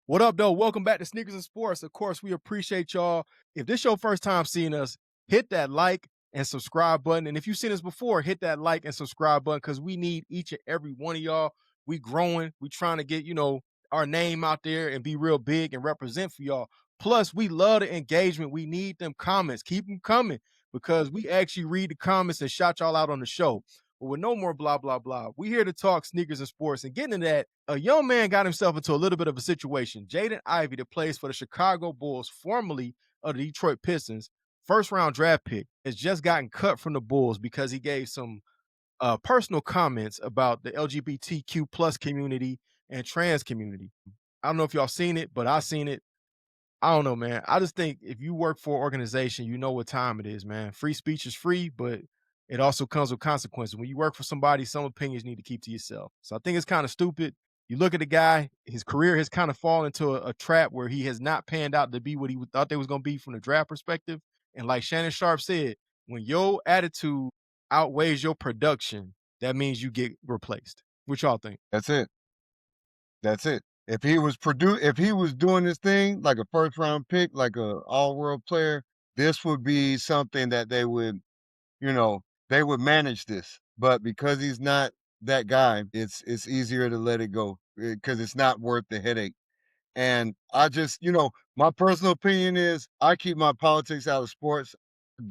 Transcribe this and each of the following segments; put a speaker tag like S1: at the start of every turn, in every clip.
S1: What up, though? Welcome back to Sneakers and Sports. Of course, we appreciate y'all. If this your first time seeing us, hit that like and subscribe button. And if you've seen us before, hit that like and subscribe button because we need each and every one of y'all. We growing. We trying to get, our name out there and be real big and represent for y'all. Plus, we love the engagement. We need them comments. Keep them coming because we actually read the comments and shout y'all out on the show. But with no more blah, blah, blah, we here to talk sneakers and sports. And getting into that, a young man got himself into a little bit of a situation. Jaden Ivey, that plays for the Chicago Bulls, formerly of the Detroit Pistons, first round draft pick, has just gotten cut from the Bulls because he gave some personal comments about the LGBTQ plus community and trans community. I don't know if y'all seen it, but I seen it. I don't know, man. I just think if you work for an organization, you know what time it is, man. Free speech is free, but it also comes with consequences. When you work for somebody, some opinions need to keep to yourself. So I think it's kind of stupid. You look at the guy, his career has kind of fallen into a trap where he has not panned out to be what he thought they was going to be from the draft perspective. And like Shannon Sharp said, when your attitude outweighs your production, that means you get replaced. What y'all think?
S2: That's it. That's it. If he was doing this thing like a first round pick, like a all world player, this would be something that they would manage this. But because he's not that guy, it's easier to let it go because it's not worth the headache. And my personal opinion is I keep my politics out of sports. I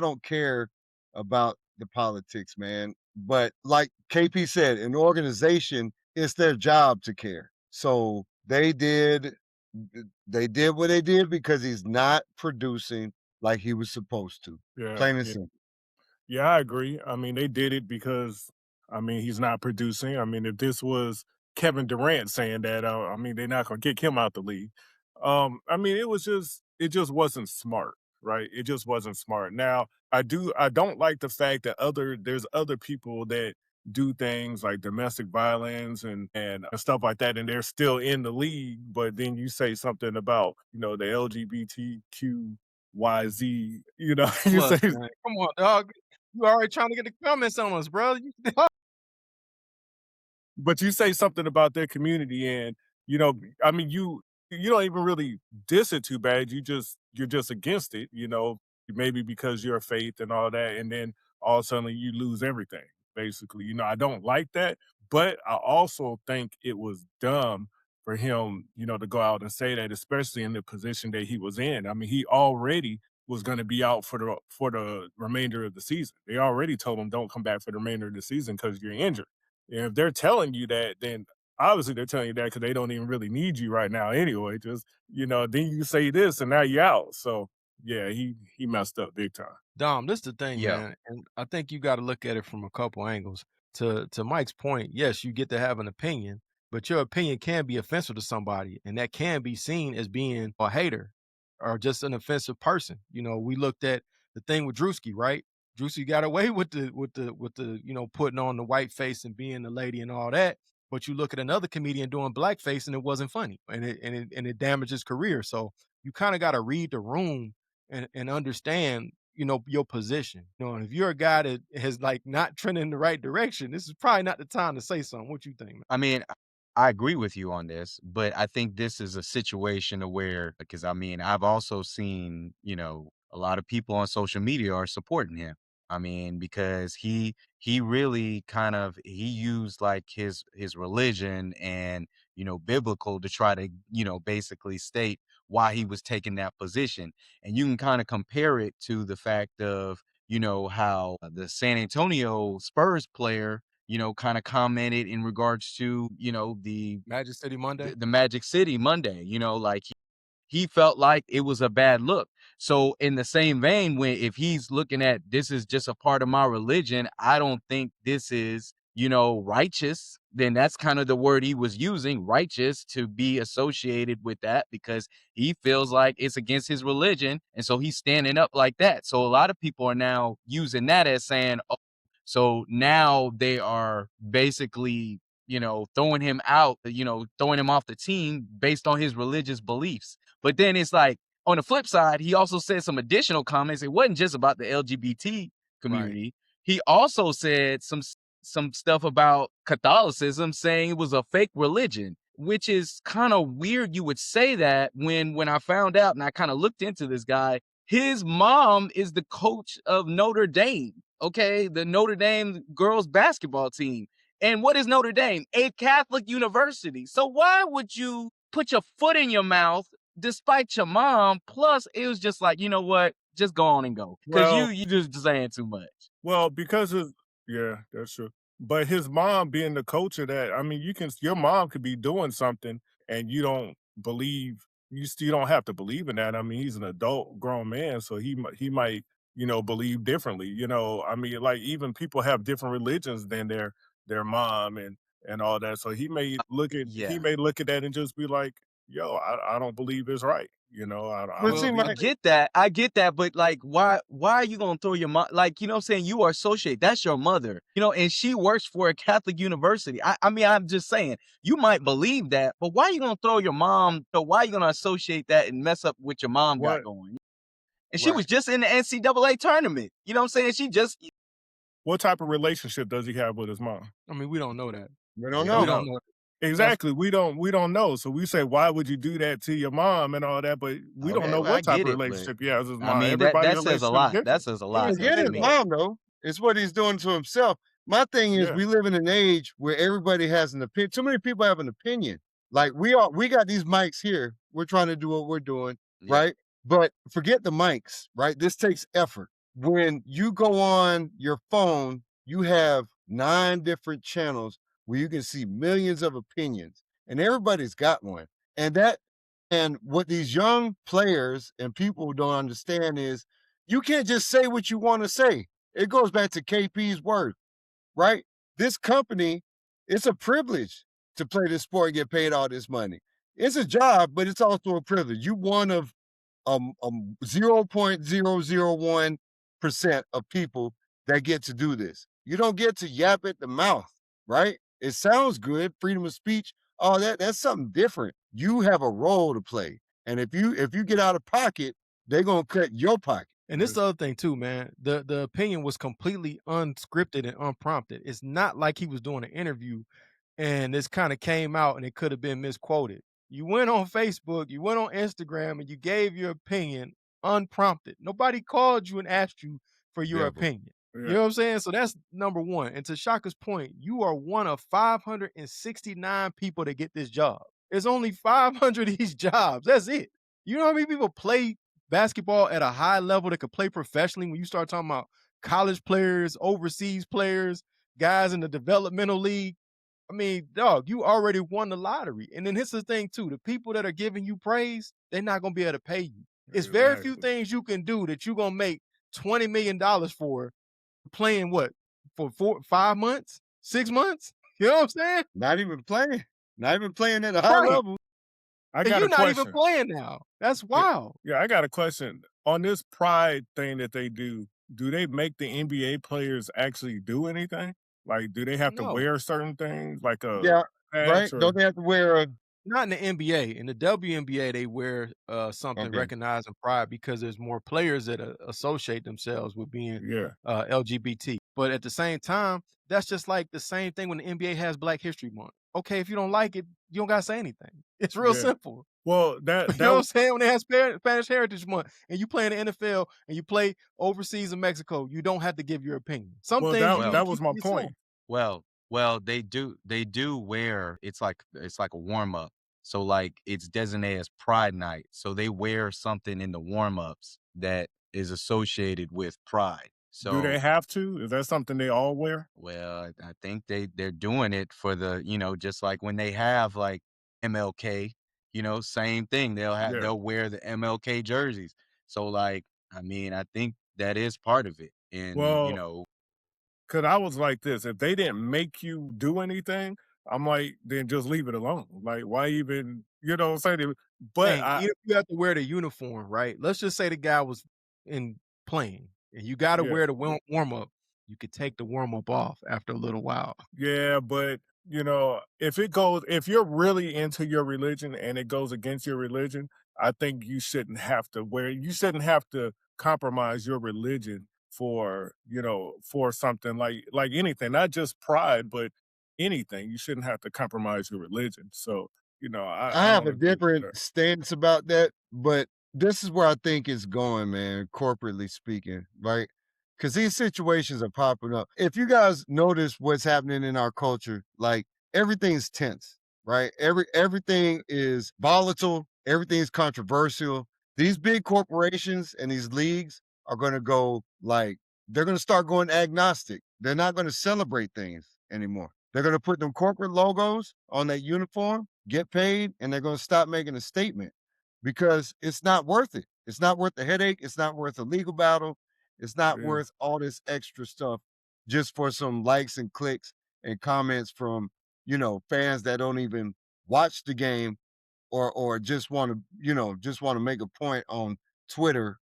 S2: don't care about the politics, man. But like KP said, an organization, it's their job to care. So they did what they did because he's not producing like he was supposed to.
S3: Yeah,
S2: Plain and
S3: yeah.
S2: simple.
S3: Yeah, I agree. I mean, they did it because, I mean, he's not producing. I mean, if this was Kevin Durant saying that, I mean, they're not going to kick him out the league. I mean, it just wasn't smart, right? It just wasn't smart. Now, I don't like the fact that there's other people that do things like domestic violence and stuff like that, and they're still in the league. But then you say something about, the LGBTQYZ, you
S1: Plus,
S3: say
S1: man. Come on, dog. You already trying to get the comments on us, bro.
S3: but you say something about their community and, I mean, you don't even really diss it too bad. You're just against it, maybe because you're a faith and all that, and then all of a sudden you lose everything, basically. I don't like that, but I also think it was dumb for him, to go out and say that, especially in the position that he was in. I mean, he already was going to be out for the remainder of the season. They already told him don't come back for the remainder of the season because you're injured. And if they're telling you that, then obviously they're telling you that because they don't even really need you right now anyway. Just, then you say this and now you're out. So yeah, he messed up big time.
S1: Dom, this is the thing,
S4: Yeah.
S1: man, and I think you gotta look at it from a couple angles. To Mike's point, yes, you get to have an opinion, but your opinion can be offensive to somebody, and that can be seen as being a hater or just an offensive person. We looked at the thing with Drewski, right? Drewski got away with the putting on the white face and being the lady and all that, but you look at another comedian doing blackface and it wasn't funny, and it damaged his career. So you kinda gotta read the room and understand your position. And if you're a guy that has like not trending in the right direction, this is probably not the time to say something. What you think, man?
S4: I mean, I agree with you on this, but I think this is a situation where, because I mean, I've also seen, a lot of people on social media are supporting him. I mean, because he really he used like his religion and biblical to try to basically state why he was taking that position, and you can kind of compare it to the fact of how the San Antonio Spurs player kind of commented in regards to,
S1: Magic City Monday.
S4: the Magic City Monday, like he felt like it was a bad look. So in the same vein, when if he's looking at this is just a part of my religion, I don't think this is, righteous, then that's kind of the word he was using, righteous, to be associated with that because he feels like it's against his religion. And so he's standing up like that. So a lot of people are now using that as saying, oh, so now they are basically, throwing him out, throwing him off the team based on his religious beliefs. But then it's like on the flip side, he also said some additional comments. It wasn't just about the LGBT community.
S1: Right.
S4: He also said some stuff about Catholicism, saying it was a fake religion, which is kind of weird you would say that when I found out and I kind of looked into this guy, his mom is the coach of Notre Dame, okay? The Notre Dame girls basketball team. And what is Notre Dame? A Catholic university. So why would you put your foot in your mouth despite your mom? Plus, it was just like, you know what? Just go on and go. Because
S3: Well,
S4: you just saying too much.
S3: well, because of yeah, that's true. But his mom being the coach of that, I mean, your mom could be doing something and you don't believe, you still don't have to believe in that. I mean, he's an adult grown man, so he might, believe differently. I mean, like even people have different religions than their mom and all that. So he
S4: Yeah.
S3: may look at that and just be like, yo, I don't believe it's right. I
S2: But
S3: don't
S2: see,
S4: I
S3: believe it.
S4: get that, but like, why are you gonna throw your mom? Like, you know what I'm saying? You are associated. That's your mother, and she works for a Catholic university. I mean, I'm just saying, you might believe that, but why are you gonna throw your mom? So why are you gonna associate that and mess up what your mom got
S3: What
S4: going? And she
S2: right.
S4: was just in the NCAA tournament. You know what I'm saying? She just
S3: what type of relationship does he have with his mom?
S1: I mean, we don't know that.
S2: We don't
S4: we
S1: We
S4: don't
S2: know.
S1: don't
S4: know.
S1: know. That's
S3: Exactly. We don't know. So we say, why would you do that to your mom and all that? But we don't
S4: Okay,
S3: know
S4: well, I
S3: what type
S4: get
S3: of
S4: it, but
S3: relationship he has with his
S4: I
S3: mom.
S4: mean
S3: Everybody's
S4: that says a
S3: relationship is
S4: lot. That
S3: different.
S4: says a
S2: I
S4: lot though
S2: forget
S4: to
S2: his
S4: me.
S2: mom though. It's what he's doing to himself. My thing is,
S3: Yeah.
S2: we live in an age where everybody has an opinion. Too many people have an opinion. Like we got these mics here. We're trying to do what we're doing,
S4: Yeah.
S2: right? But forget the mics, right? This takes effort. When you go on your phone, you have 9 different channels where you can see millions of opinions, and everybody's got one. And what these young players and people don't understand is you can't just say what you want to say. It goes back to KP's word, right? This company, it's a privilege to play this sport and get paid all this money. It's a job, but it's also a privilege. You one of 0.001% of people that get to do this. You don't get to yap at the mouth, right? It sounds good, freedom of speech, all that's something different. You have a role to play. And if you get out of pocket, they're gonna cut your pocket.
S1: And this is the other thing too, man. The opinion was completely unscripted and unprompted. It's not like he was doing an interview and this kind of came out and it could have been misquoted. You went on Facebook, you went on Instagram, and you gave your opinion unprompted. Nobody called you and asked you for your
S2: Never.
S1: opinion. You
S3: Yeah.
S1: know what I'm saying? So that's number one. And to Shaka's point, you are one of 569 people that get this job. There's only 500 of these jobs. That's it. You know how many people play basketball at a high level that could play professionally when you start talking about college players, overseas players, guys in the developmental league? I mean, dog, you already won the lottery. And then here's the thing, too. The people that are giving you praise, they're not going to be able to pay you. It's very few
S3: Exactly.
S1: things you can do that you're going to make $20 million for playing what? For 5 months? 6 months? You know what I'm saying?
S2: Not even playing. Not even playing at a high
S1: Right.
S2: level.
S3: I
S1: And
S3: got
S1: you're
S3: a
S1: not even
S3: question.
S1: playing now. That's
S3: Yeah,
S1: wild.
S3: yeah, I got a question. On this pride thing that they do they make the NBA players actually do anything? Like, do they have to
S1: No.
S3: wear certain things like a
S2: Yeah,
S3: patch
S2: right.
S3: or
S2: Don't they have to wear a
S1: Not in the NBA. In the WNBA, they wear something
S2: okay.
S1: recognizing pride because there's more players that associate themselves with being
S3: yeah.
S1: LGBT. But at the same time, that's just like the same thing when the NBA has Black History Month. Okay, if you don't like it, you don't gotta say anything. It's real
S3: Yeah.
S1: simple.
S3: Well,
S1: You know what I'm saying? When they have Spanish Heritage Month and you play in the NFL and you play overseas in Mexico, you don't have to give your opinion. Some
S3: well
S1: things you
S3: that
S1: need to
S3: that
S4: Well,
S3: was
S1: keep
S3: my
S1: to yourself.
S3: point.
S4: well, they do wear it's like a warm up. So like it's designated as Pride Night. So they wear something in the warm ups that is associated with pride.
S3: Do they
S4: So
S3: have to? Is that something they all wear?
S4: well, I think they're doing it for the, just like when they have like MLK, same thing.
S3: Yeah.
S4: They'll wear the MLK jerseys. So like, I mean, I think that is part of it. And
S3: Well, 'cause I was like this, if they didn't make you do anything, I'm like, then just leave it alone. Like, why even, what I'm saying? But
S1: Dang, even if you have to wear the uniform, right? Let's just say the guy was in playing and you gotta
S3: yeah,
S1: wear the warm up. You could take the warm up off after a little while.
S3: yeah, but if you're really into your religion and it goes against your religion, I think you shouldn't have to compromise your religion for something like anything, not just pride, but anything. You shouldn't have to compromise your religion. So
S2: I
S3: I
S2: have
S3: don't
S2: a
S3: agree with
S2: different
S3: that.
S2: stance about that, but this is where I think it's going, man, corporately speaking, right? Because these situations are popping up. If you guys notice what's happening in our culture, like everything's tense, right? Everything is volatile, everything's controversial. These big corporations and these leagues are going to go like they're going to start going agnostic. They're not going to celebrate things anymore. They're going to put them corporate logos on that uniform, get paid, and they're going to stop making a statement because it's not worth it. It's not worth the headache. It's not worth a legal battle. It's not
S3: Yeah.
S2: worth all this extra stuff just for some likes and clicks and comments from, fans that don't even watch the game or just want to, just want to make a point on Twitter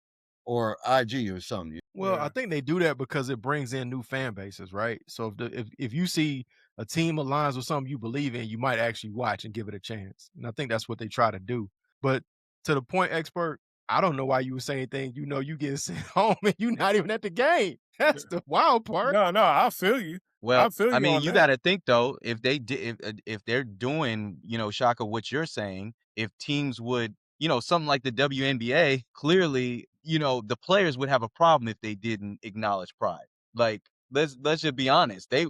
S2: or IG or something.
S1: Well, I
S3: Yeah.
S1: think they do that because it brings in new fan bases, right? So if you see a team aligns with something you believe in, you might actually watch and give it a chance. And I think that's what they try to do. But to the point, expert, I don't know why you would say anything. You get sent home and you're not even at the game. That's the wild part.
S3: No, I feel you.
S4: Well,
S3: I feel
S4: I
S3: you
S4: mean,
S3: on
S4: you
S3: that.
S4: got to think though, if they did, if they're doing, Shaka, what you're saying, if teams would, something like the WNBA, clearly, the players would have a problem if they didn't acknowledge pride. Like, let's just be honest, it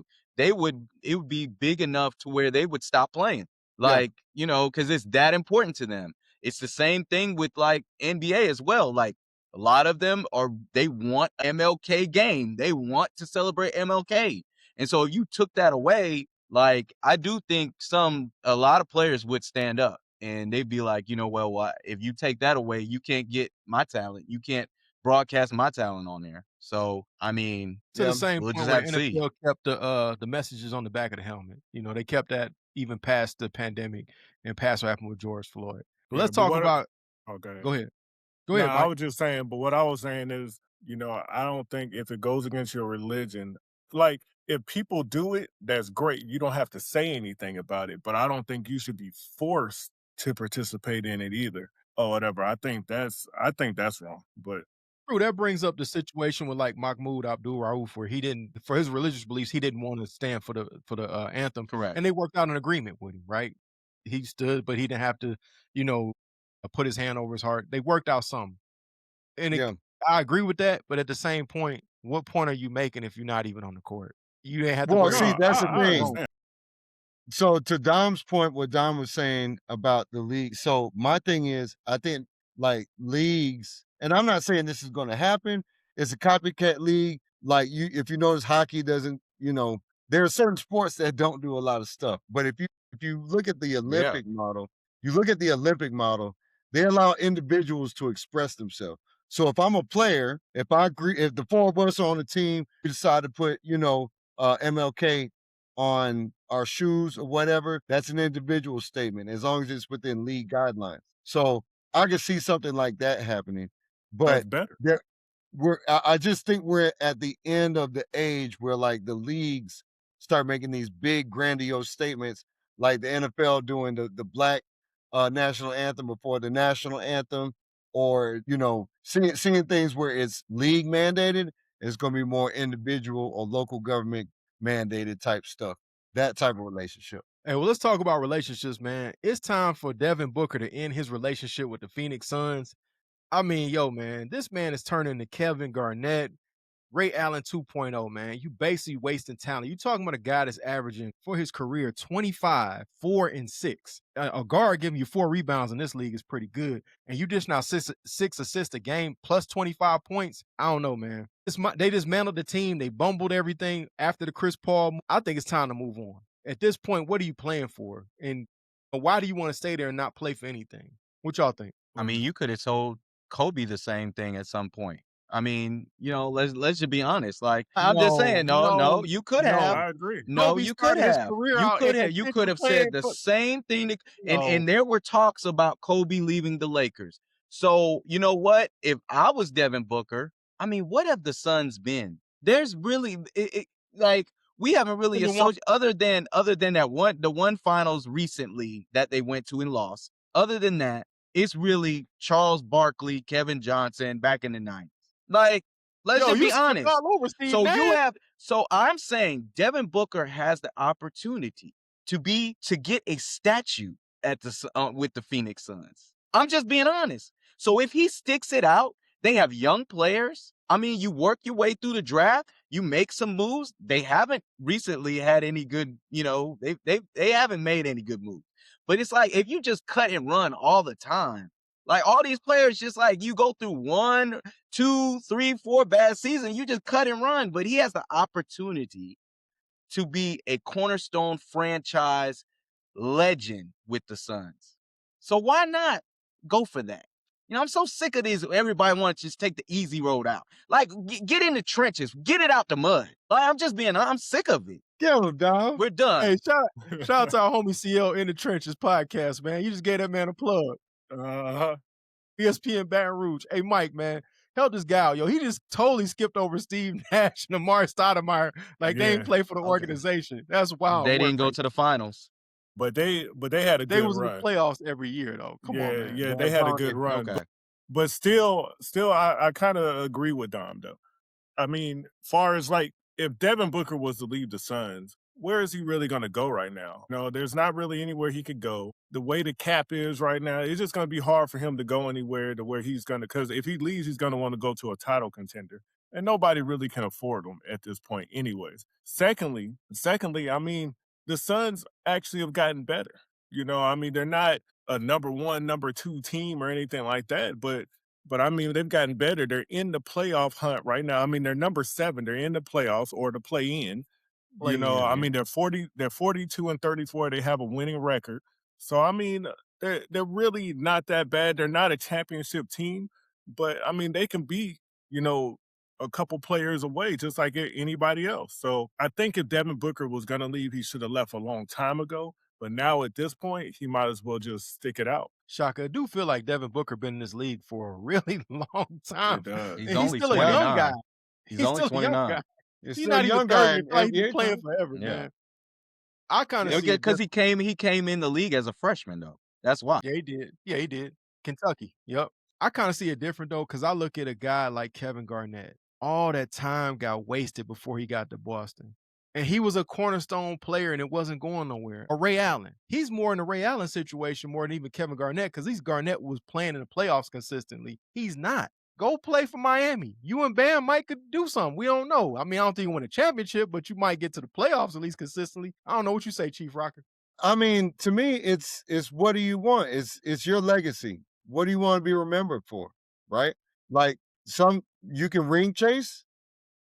S4: would be big enough to where they would stop playing.
S2: Yeah.
S4: Like, because it's that important to them. It's the same thing with like NBA as well. Like, a lot of them they want MLK game. They want to celebrate MLK. And so if you took that away, like I do think a lot of players would stand up and they'd be like, well, if you take that away, you can't get my talent. You can't broadcast my talent on there. So, I mean,
S1: To the
S2: Yeah.
S1: same
S4: we'll just
S1: point where
S4: have to see.
S1: NFL kept the messages on the back of the helmet. They kept that even past the pandemic and past what happened with George Floyd. But
S3: Yeah,
S1: let's
S3: but
S1: talk
S3: what
S1: about
S3: oh, go ahead.
S1: go ahead. Go
S3: No,
S1: ahead,
S3: I
S1: Mike.
S3: was just saying, but what I was saying is, I don't think if it goes against your religion, like if people do it, that's great. You don't have to say anything about it, but I don't think you should be forced to participate in it either or whatever. I think that's wrong. But
S1: True, that brings up the situation with like Mahmoud Abdul Rauf, where he didn't, for his religious beliefs, he didn't want to stand for the anthem,
S4: Correct.
S1: and they worked out an agreement with him. Right, he stood, but he didn't have to, you know, put his hand over his heart. They worked out something, and
S2: Yeah.
S1: I agree with that. But at the same point, what point are you making if you're not even on the court? You didn't have to
S2: Well,
S1: wear
S3: no,
S2: see,
S1: anything.
S2: that's the
S3: I
S2: thing.
S3: understand.
S2: So to Dom's point, what Dom was saying about the league. So my thing is, I think like leagues, and I'm not saying this is going to happen. It's a copycat league. Like if you notice, hockey doesn't. There are certain sports that don't do a lot of stuff. But if you look at the
S4: Yeah.
S2: Olympic model, they allow individuals to express themselves. So if I'm a player, if the four of us are on a team, we decide to put MLK on our shoes or whatever, that's an individual statement as long as it's within league guidelines. So I could see something like that happening.
S3: That's
S2: But
S3: better.
S2: I just think we're at the end of the age where like the leagues start making these big grandiose statements, like the NFL doing the black national anthem before the national anthem, or seeing things where it's league mandated. It's going to be more individual or local government mandated type stuff. That type of relationship.
S1: Hey, well, let's talk about relationships, man. It's time for Devin Booker to end his relationship with the Phoenix Suns. I mean, yo, man, this man is turning to Kevin Garnett, Ray Allen 2.0, man. You basically wasting talent. You talking about a guy that's averaging for his career 25, 4, and 6. A guard giving you 4 rebounds in this league is pretty good. And you just now six assists a game plus 25 points. I don't know, man. They dismantled the team. They bumbled everything after the Chris Paul. I think it's time to move on. At this point, what are you playing for? And why do you want to stay there and not play for anything? What y'all think?
S4: I mean, you could have told Kobe the same thing at some point. I mean, let's just be honest. Like, I'm just saying, no, you could
S3: No,
S4: have.
S3: I agree.
S4: No,
S1: Kobe
S4: you could
S1: started his
S4: have.
S1: career
S4: You
S1: out
S4: could
S1: in
S4: have. You could
S1: potential
S4: have
S1: playing
S4: said the
S1: for
S4: same thing.
S1: no.
S4: And there were talks about Kobe leaving the Lakers. So you know what? If I was Devin Booker, I mean, what have the Suns been? There's really like we haven't really associated other than the one finals recently that they went to and lost. Other than that, it's really Charles Barkley, Kevin Johnson back in the 90s. Like, let's
S1: Yo,
S4: just
S1: you
S4: be
S1: skipped
S4: honest.
S1: all over Steve Nash.
S4: So I'm saying Devin Booker has the opportunity to get a statue with the Phoenix Suns. I'm just being honest. So if he sticks it out, they have young players. I mean, you work your way through the draft, you make some moves. They haven't recently had any good, they haven't made any good moves. But it's like if you just cut and run all the time, like all these players, just like you go through 1, 2, 3, 4 bad seasons, you just cut and run. But he has the opportunity to be a cornerstone franchise legend with the Suns. So why not go for that? I'm so sick of these. Everybody wants to just take the easy road out. Like, get in the trenches. Get it out the mud. Like, I'm sick of it.
S2: Get him, dog.
S4: We're done.
S1: Hey, shout out to our homie CL in the Trenches podcast, man. You just gave that man a plug. ESPN Baton Rouge. Hey, Mike, man, help this guy out, yo. He just totally skipped over Steve Nash and Amari Stoudemire like they ain't play for the organization. That's wild.
S4: They didn't go to the finals.
S3: But they had a good run.
S1: They was in the playoffs every year, though. Come on, man.
S3: Yeah, they had a good run.
S4: Okay.
S3: But still, I kind of agree with Dom, though. I mean, far as like, if Devin Booker was to leave the Suns, where is he really going to go right now? There's not really anywhere he could go. The way the cap is right now, it's just going to be hard for him to go anywhere to where he's going to, because if he leaves, he's going to want to go to a title contender. And nobody really can afford him at this point anyways. Secondly, I mean, the Suns actually have gotten better. They're not a number 1, number 2 team or anything like that, but I mean, they've gotten better. They're in the playoff hunt right now. I mean, they're number 7. They're in the playoffs or the play-in. I mean, they're 42 and 34. They have a winning record. So, I mean, they're really not that bad. They're not a championship team, but, I mean, they can be, a couple players away, just like anybody else. So I think if Devin Booker was going to leave, he should have left a long time ago. But now at this point, he might as well just stick it out.
S1: Shaka, I do feel like Devin Booker been in this league for a really long time.
S4: He's
S1: only still a young guy.
S4: He's only 29.
S1: He's not even 30. He's been playing forever, man. I kind of see it
S4: because he came in the league as a freshman, though. That's why.
S1: Yeah, he did. Kentucky. Yep. I kind of see it different, though, because I look at a guy like Kevin Garnett. All that time got wasted before he got to Boston. And he was a cornerstone player, and it wasn't going nowhere. Or Ray Allen. He's more in the Ray Allen situation more than even Kevin Garnett, because at least Garnett was playing in the playoffs consistently. He's not. Go play for Miami. You and Bam might could do something. We don't know. I mean, I don't think you win a championship, but you might get to the playoffs at least consistently. I don't know what you say, Chief Rocker.
S2: I mean, to me, it's what do you want? It's your legacy. What do you want to be remembered for? Right? Like you can ring chase,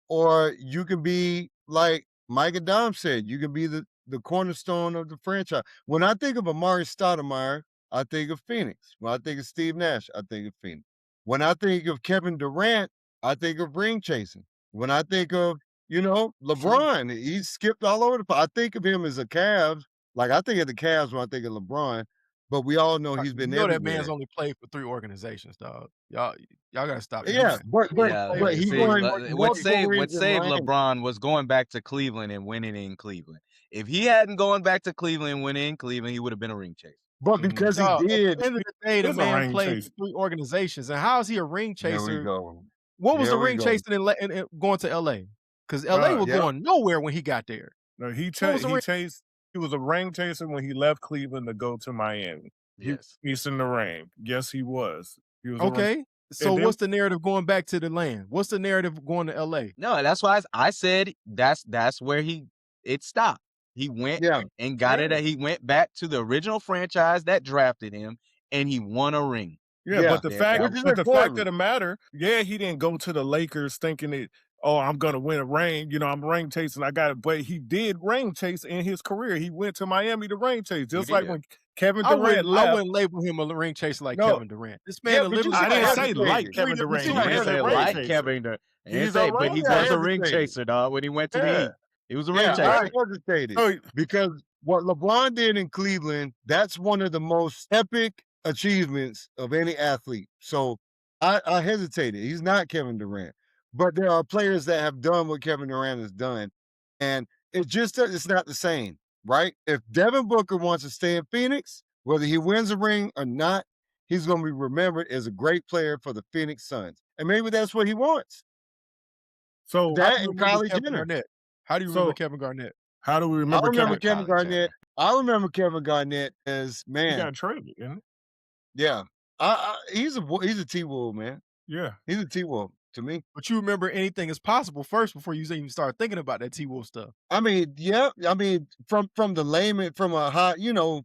S2: or you can be like Mike and Dom said, you can be the cornerstone of the franchise. When I think of Amari Stoudemire, I think of Phoenix. When I think of Steve Nash, I think of Phoenix. When I think of Kevin Durant, I think of ring chasing. When I think of, LeBron, he skipped all over the place. I think of him as a Cavs. Like, I think of the Cavs when I think of LeBron, but we all know he's been everywhere.
S1: That man's only played for 3 organizations, dog. Y'all got to stop.
S2: Yeah, but he's going.
S4: What saved LeBron was going back to Cleveland and winning in Cleveland. If he hadn't gone back to Cleveland and winning in Cleveland, he would have been a ring chaser.
S2: But because he did,
S1: at the end of the day, the man played for 3 organizations. And how is he a ring chaser?
S2: There we go.
S1: What was the ring chasing in going to LA? Because LA was going nowhere when he got there.
S3: No, he chased. He was a ring chaser when he left Cleveland to go to Miami.
S4: Yes,
S3: he's in the ring. Yes, he was. He was
S1: okay. So what's the narrative going back to the land? What's the narrative going to LA?
S4: No, that's why I said that's where it stopped. He went and got it. He went back to the original franchise that drafted him, and he won a ring.
S3: Yeah, but the fact of the matter, he didn't go to the Lakers thinking that, I'm going to win a ring. I'm ring chasing. I got it. But he did ring chase in his career. He went to Miami to ring chase. Just like when Kevin Durant left.
S1: I wouldn't label him a ring chaser like Kevin Durant. This man literally.
S3: I didn't say like Kevin Durant.
S4: He didn't say like Kevin Durant. But he was a ring chaser, dog, when he went to the Heat. He was a ring chaser.
S2: I hesitated because what LeBron did in Cleveland, that's one of the most epic achievements of any athlete. So I hesitated. He's not Kevin Durant. But there are players that have done what Kevin Durant has done. And it's not the same, right? If Devin Booker wants to stay in Phoenix, whether he wins a ring or not, he's going to be remembered as a great player for the Phoenix Suns. And maybe that's what he wants.
S3: So
S2: that and Kylie Jenner.
S1: How do you remember Kevin Garnett?
S3: How do we remember
S2: Kevin Garnett? I remember Kevin Garnett as
S3: He
S2: man.
S3: got traded, didn't
S2: Yeah, he's a T-Wolf, man.
S3: he? Yeah.
S2: He's a T-Wolf to me.
S1: But you remember anything is possible first before you even start thinking about that T-Wolf stuff.
S2: I mean, yeah. I mean, from the layman, from a high,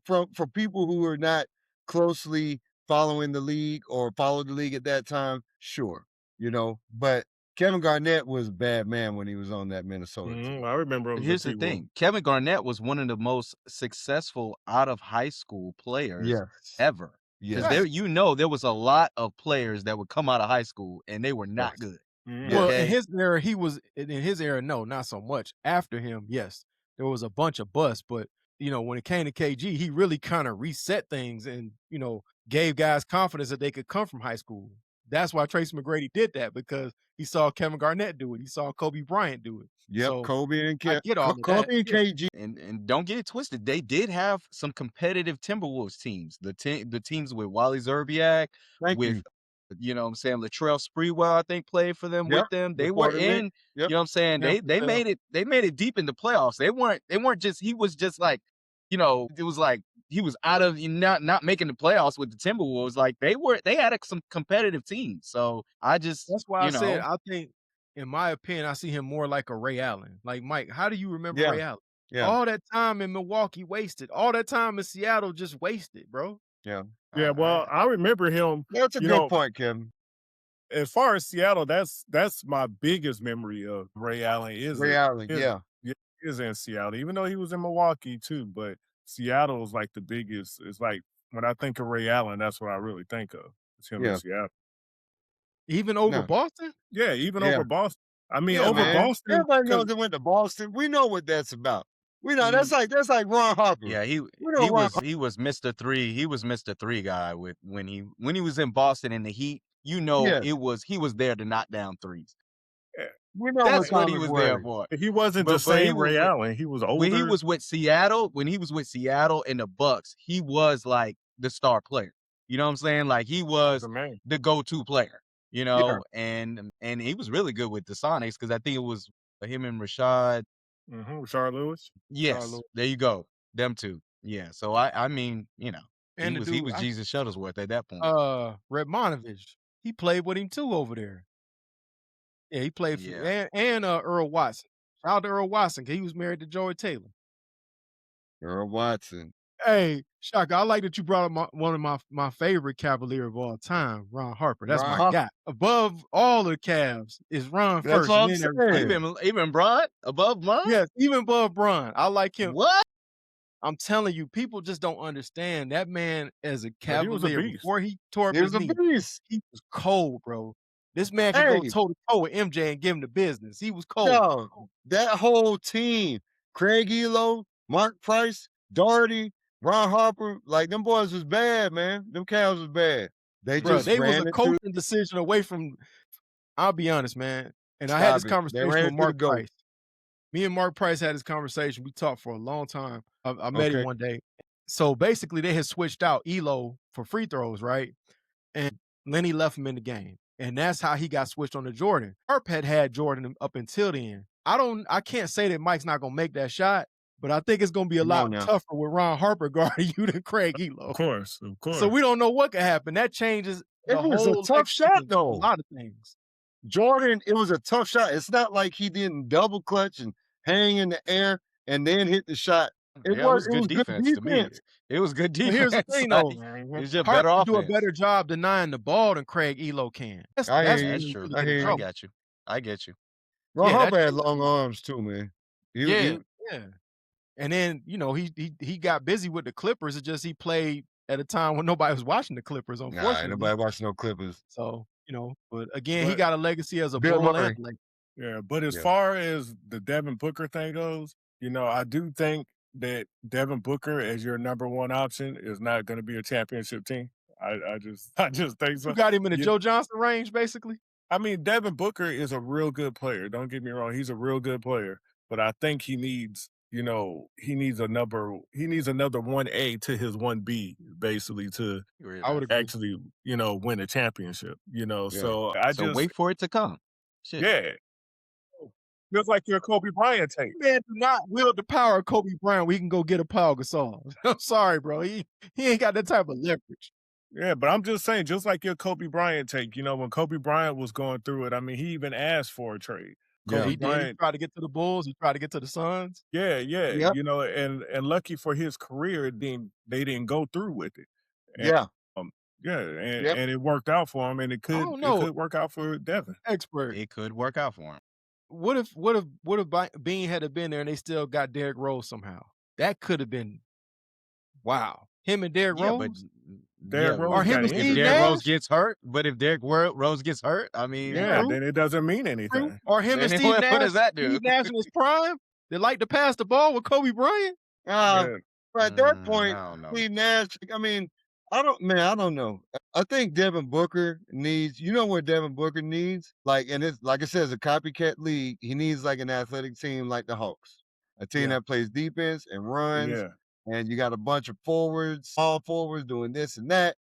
S2: from people who are not closely following the league or followed the league at that time, sure, But Kevin Garnett was a bad man when he was on that Minnesota team.
S3: I remember him as a
S4: Here's the
S3: T-Wolf.
S4: thing. Kevin Garnett was one of the most successful out of high school players
S2: Yes,
S4: ever. Because
S2: yes,
S4: there was a lot of players that would come out of high school and they were not
S2: yes,
S4: good.
S3: Mhm.
S1: Well,
S4: Okay.
S1: in his era, no, not so much. After him, yes, there was a bunch of busts, but when it came to KG, he really kind of reset things and gave guys confidence that they could come from high school. That's why Tracy McGrady did that, because he saw Kevin Garnett do it. He saw Kobe Bryant do it.
S2: Yep.
S1: So
S2: Kobe and
S1: I get all of that.
S2: Kobe and
S1: Yeah.
S2: KG.
S4: And don't get it twisted. They did have some competitive Timberwolves teams. The teams with Wally Zerbiak,
S2: Thank
S4: with
S2: you.
S4: what I'm saying, Latrell Sprewell, I think, played for them with
S2: Yep.
S4: them. They
S2: The
S4: were
S2: Florida Lick.
S4: in,
S2: Yep.
S4: I'm saying,
S2: Yeah,
S4: they made it deep in the playoffs. They weren't just, he was just like, it was like he was out of not making the playoffs with the Timberwolves. Like they had some competitive teams. So I just,
S1: That's why I said I think, in my opinion, I see him more like a Ray Allen. Like, Mike, how do you remember
S2: Yeah.
S1: Ray Allen?
S2: Yeah.
S1: All that time in Milwaukee wasted. All that time in Seattle just wasted, bro.
S2: Yeah.
S3: Yeah, well, I remember him.
S2: That's a good point, Kevin.
S3: As far as Seattle, that's my biggest memory of Ray Allen is in Seattle, even though he was in Milwaukee too. But Seattle is like the biggest. It's like when I think of Ray Allen, that's what I really think of. It's him in
S2: Yeah.
S3: Seattle.
S1: Even over
S2: No.
S1: Boston?
S3: Yeah, even
S2: Yeah.
S3: over Boston. I mean,
S2: Yeah,
S3: over
S2: man.
S3: Boston.
S2: Everybody knows they went to Boston. We know what that's about. We know that's like Ron Harper.
S4: Yeah,
S2: We know Ron
S4: he was Mr. 3. He was Mr. 3 guy when he was in Boston in the Heat.
S2: Yes.
S4: He was there to knock down threes.
S2: We know
S4: That's what he
S2: Thomas
S4: was
S2: Wade.
S4: there for.
S3: He wasn't
S4: But
S3: the same
S4: he was
S3: Ray
S4: with-
S3: Allen. He was older.
S4: When he was with Seattle and the Bucks, he was like the star player. You know what I'm saying? Like he was
S3: the man.
S4: the go-to player. And he was really good with the Sonics, because I think it was him and Rashad.
S3: Rashard Lewis.
S4: Yes,
S1: Lewis.
S4: there you go. Them two. Yeah. So I mean,
S1: And
S4: he
S1: the
S4: was
S1: dude,
S4: Jesus Shuttlesworth at that point.
S1: Redmanovich, he played with him too over there. Yeah, he played for
S4: Yeah.
S1: and Earl Watson. Shout out to Earl Watson, 'cause he was married to Joey Taylor.
S2: Earl Watson.
S1: Hey, Shaka, I like that you brought up one of my favorite Cavalier of all time, Ron Harper. That's my guy. Above all the Cavs is Ron
S2: That's
S1: first.
S2: what I'm
S1: and then everybody.
S2: saying.
S4: Even Bron? Above Bron?
S1: Yes, even above Bron. I like him.
S4: What?
S1: I'm telling you, people just don't understand that man as a
S3: Yeah, he was a
S1: Cavalier
S3: beast.
S1: before he tore up
S2: He
S1: his
S2: was a
S1: knee.
S2: beast.
S1: He was cold, bro. This man could go
S2: Hey.
S1: toe to toe with MJ and give him the business. He was cold.
S2: Yo, that whole team, Craig Elo, Mark Price, Doherty, Ron Harper, like them boys was bad, man. Them Cavs was bad. They
S1: Bro,
S2: just
S1: they was
S2: ran
S1: a
S2: into
S1: coaching decision away from. I'll be honest, man. And I had this
S2: Stop it. They
S1: conversation
S2: ran
S1: with
S2: into the
S1: Mark
S2: GOAT.
S1: Price. Me and Mark Price had this conversation. We talked for a long time. I met him
S2: Okay.
S1: one day. So basically, they had switched out Elo for free throws, right? And Lenny left him in the game. And that's how he got switched on to Jordan. Harp had Jordan up until then. I can't say that Mike's not gonna make that shot, but I think it's gonna be a
S2: Come
S1: lot
S2: on now.
S1: tougher with Ron Harper guarding you than Craig Elo.
S3: Of course.
S1: So we don't know what could happen. That changes the
S2: It was a
S1: whole
S2: tough shot,
S1: legacy of
S2: though.
S1: a lot of things.
S2: Jordan, it was a tough shot. It's not like he didn't double clutch and hang in the air and then hit the shot. It was
S4: good defense to me. It was good
S1: But
S4: defense.
S1: here's the thing,
S4: Like,
S1: though.
S4: it's just
S1: Harp
S4: better
S1: can
S4: offense.
S1: do a better job denying the ball than Craig Elo can. That's
S2: I hear
S1: when
S2: you.
S4: That's
S1: you
S4: true.
S1: really
S2: I
S1: get in
S2: hear you.
S4: I
S1: trouble.
S4: got you. I get you.
S2: Ron
S1: Yeah,
S2: Harper
S1: that-
S2: had long arms too, man.
S1: Yeah. And then, he got busy with the Clippers. It's just he played at a time when nobody was watching the Clippers,
S2: Nah,
S1: unfortunately.
S2: ain't nobody watching no Clippers.
S1: So, but again, he
S3: But-
S1: got a legacy as a
S2: Bill
S1: Bull
S2: Murray.
S1: and Laker.
S3: Yeah, but as
S2: Yeah.
S3: far as the Devin Booker thing goes, I do think that Devin Booker as your number one option is not going to be a championship team. I just think so.
S1: You got him in the
S3: You-
S1: Joe Johnson range, basically.
S3: I mean, Devin Booker is a real good player. Don't get me wrong; he's a real good player. But I think he needs, he needs another 1A to his 1B, basically, to
S1: I would agree.
S3: actually, win a championship. So I
S4: So
S3: just
S4: wait for it to come. Shit.
S3: yeah. Just like your Kobe Bryant take.
S1: Man, do not wield the power of Kobe Bryant. We can go get a Paul Gasol. I'm sorry, bro. He ain't got that type of leverage.
S3: Yeah, but I'm just saying, just like your Kobe Bryant take, when Kobe Bryant was going through it, I mean, he even asked for a trade.
S1: Yeah,
S3: Kobe
S1: he did. He
S3: Bryant,
S1: tried to get to the Bulls. He tried to get to the Suns.
S3: yeah,
S1: Yep.
S3: and lucky for his career, they didn't go through with it. And,
S2: Yeah.
S3: yeah, and,
S2: Yep.
S3: and it worked out for him, and it
S1: I
S3: could
S1: don't know.
S3: work out for Devin.
S1: Expert.
S4: It could work out for him.
S1: What if Bean had been there and they still got Derrick Rose somehow? That could have been wow. Him and Derrick
S4: Yeah,
S1: Rose.
S4: but
S3: Derrick Rose
S1: Or him
S3: got
S1: and
S4: if
S1: Steve
S4: Derrick Rose
S1: Nash?
S4: gets hurt, but if Derrick Rose gets hurt, I mean,
S3: Yeah,
S1: True.
S3: then it doesn't mean
S1: True.
S3: anything.
S1: Or him and
S4: Then
S1: Steve
S4: what
S1: Nash.
S4: does that do?
S1: Steve Nash in his prime. They like to pass the ball with Kobe Bryant.
S3: Yeah.
S2: But at that point,
S4: I don't know.
S2: Steve Nash, I mean, I don't know. I think Devin Booker needs, you know what Devin Booker needs? Like, and it's like I said, it's a copycat league. He needs like an athletic team like the Hawks, a team
S1: Yeah.
S2: that plays defense and runs,
S3: Yeah.
S2: and you got a bunch of forwards, all forwards doing this and that.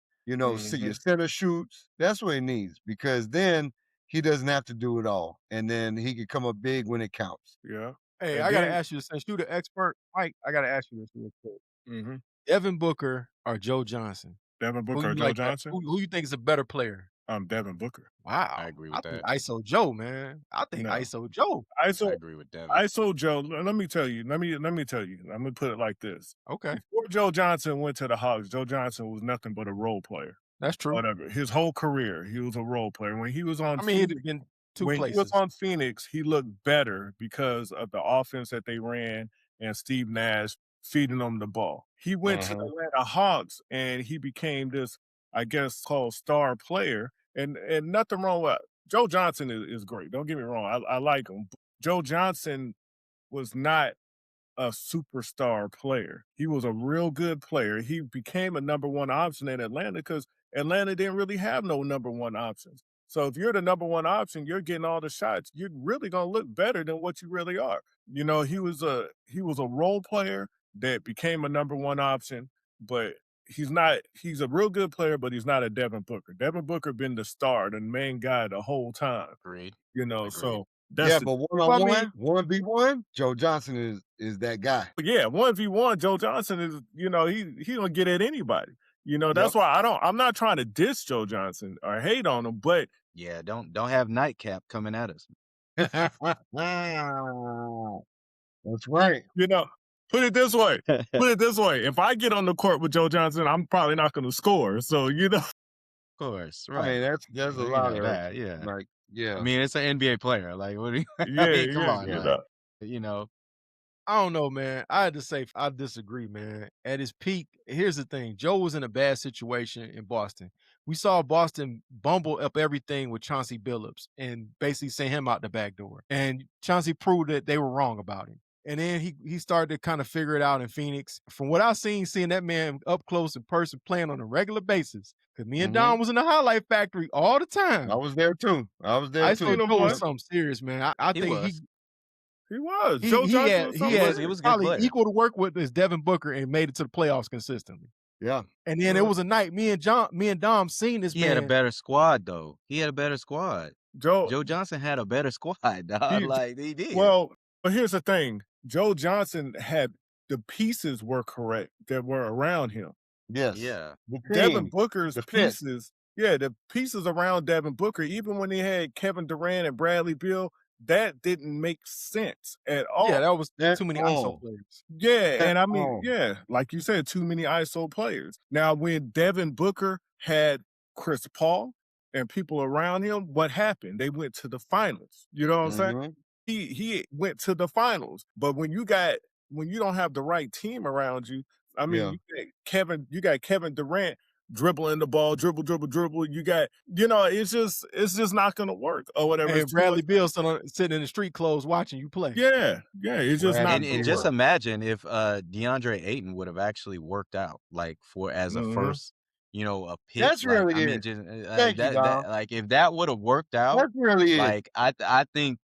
S2: See your center shoots. That's what he needs, because then he doesn't have to do it all, and then he can come up big when it counts.
S3: Yeah.
S1: Hey,
S3: And
S1: I gotta
S3: then-
S1: ask you, since you're the expert, Mike, I gotta ask you this real quick.
S3: Mhm.
S1: Devin Booker or Joe Johnson?
S3: Devin
S1: Who
S3: Booker or
S1: you
S3: Joe
S1: like
S3: Johnson?
S1: who you think is a better player?
S3: Devin Booker.
S1: Wow.
S4: I agree with
S1: think
S4: that.
S1: ISO Joe, man. I think
S3: No.
S1: ISO Joe.
S4: I
S3: ISO
S4: agree with Devin.
S3: ISO Joe, let me tell you. Let me tell you. I'm gonna put it like this.
S1: Okay.
S3: Before Joe Johnson went to the Hawks, Joe Johnson was nothing but a role player.
S1: That's true.
S3: Whatever. His whole career, he was a role player. When he was on
S1: I mean, he'd
S3: Phoenix,
S1: have been two
S3: when he
S1: places.
S3: was on Phoenix, he looked better because of the offense that they ran and Steve Nash feeding him the ball. He went to the Atlanta Hawks and he became this, I guess, called star player. And nothing wrong with Joe Johnson is great. Don't get me wrong. I like him. Joe Johnson was not a superstar player. He was a real good player. He became a number one option in Atlanta because Atlanta didn't really have no number one options. So if you're the number one option, you're getting all the shots. You're really gonna look better than what you really are. He was a role player that became a number one option, but he's a real good player, but he's not a Devin Booker. Devin Booker been the star, the main guy the whole time.
S4: Agreed.
S3: So
S2: Yeah,
S3: that's
S2: but one-on-one, 1v1, Joe Johnson is that guy.
S3: yeah, 1v1, Joe Johnson is, he don't get at anybody. That's
S2: Yep.
S3: why I'm not trying to diss Joe Johnson or hate on him, but
S4: Yeah, don't have Nightcap coming at us.
S2: That's right.
S3: put it this way. If I get on the court with Joe Johnson, I'm probably not going to score. So,
S4: Of course, right.
S2: I mean, there's a
S4: You
S2: lot
S4: know
S2: of
S4: that, yeah.
S2: like, yeah.
S4: I mean, it's an NBA player. Like, what do you? I
S3: yeah,
S4: mean, come
S3: yeah,
S4: on,
S3: you
S4: like,
S3: know.
S4: you know.
S1: I don't know, man. I had to say I disagree, man. At his peak, here's the thing. Joe was in a bad situation in Boston. We saw Boston bumble up everything with Chauncey Billups and basically send him out the back door. And Chauncey proved that they were wrong about him. And then he started to kind of figure it out in Phoenix. From what I've seen, seeing that man up close in person playing on a regular basis, because me and Don was in the highlight factory all the time.
S2: I was there too.
S1: I
S3: seen him
S1: Joe was
S3: play.
S1: something serious, man. I
S4: He
S1: think
S4: was.
S3: He was.
S1: he
S3: Joe Johnson
S1: had
S3: was
S1: he
S3: something
S1: had
S3: serious.
S4: He was a good
S1: probably
S4: player.
S1: equal to work with as Devin Booker and made it to the playoffs consistently.
S2: Yeah.
S1: And then it was a night me and Dom seen this
S4: He
S1: man.
S4: had a better squad, though. He had a better squad.
S3: Joe
S4: Joe Johnson had a better squad, dog.
S3: He-
S4: Like, he did.
S3: Well, but here's the thing. Joe Johnson had the pieces were correct that were around him.
S2: Yes.
S4: yeah.
S2: The
S3: Devin
S2: team.
S3: Booker's
S2: the fit.
S3: pieces, the pieces around Devin Booker, even when he had Kevin Durant and Bradley Beal, that didn't make sense at all.
S1: Yeah, that was
S2: At
S1: too many
S2: all.
S1: ISO players.
S3: Yeah, and I mean,
S2: all.
S3: like you said, too many ISO players. Now, when Devin Booker had Chris Paul and people around him, what happened? They went to the finals. You know what I'm saying?
S2: Mhm.
S3: He went to the finals. But when you don't have the right team around you, I mean, you got Kevin Durant dribbling the ball, dribble. You got, it's just not gonna work or whatever.
S1: And
S3: It's too
S1: Bradley
S3: much-
S1: Beal sitting in the street clothes watching you play.
S3: Yeah, it's just
S2: Brad-
S3: not.
S4: And
S3: gonna
S4: just
S3: work.
S4: imagine if DeAndre Ayton would have actually worked out, like as a
S3: Mhm.
S4: first, a pick.
S2: That's
S4: like,
S2: really
S4: I mean,
S2: it.
S4: just
S2: Thank you,
S4: that
S2: Dom.
S4: like if that would have worked out,
S2: That's really it.
S4: like I think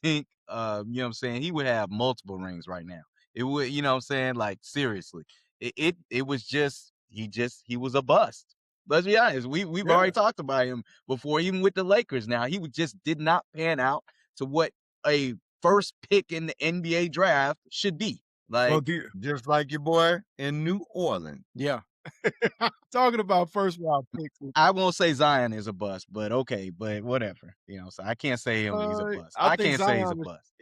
S4: you know what I'm saying, he would have multiple rings right now. It would, you know what I'm saying, like seriously. It was just he was a bust. Let's be honest. We've
S3: Yeah.
S4: already talked about him before, even with the Lakers. Now he just did not pan out to what a first pick in the NBA draft should be. Like,
S3: Well,
S2: Just like your boy in New Orleans.
S1: Yeah. Talking about first round picks.
S4: I won't say Zion is a bust, but okay, but whatever. So I can't say he's a bust.
S1: I
S4: I
S1: think
S4: can't say he's a
S1: Zion
S4: bust.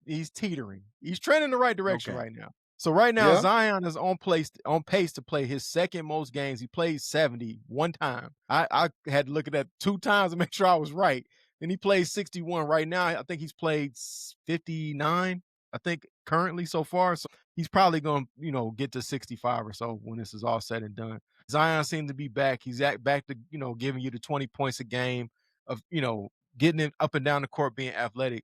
S1: he's teetering. He's trending in the right direction
S4: Okay.
S1: right now. So right now,
S2: Yeah.
S1: Zion is on pace to play his second most games. He played 70 one time. I had to look at that 2 times to make sure I was right. Then he plays 61 right now. I think he's played 59. I think currently so far. So he's probably going to, get to 65 or so when this is all said and done. Zion seemed to be back. He's back to, giving you the 20 points a game of, getting it up and down the court, being athletic.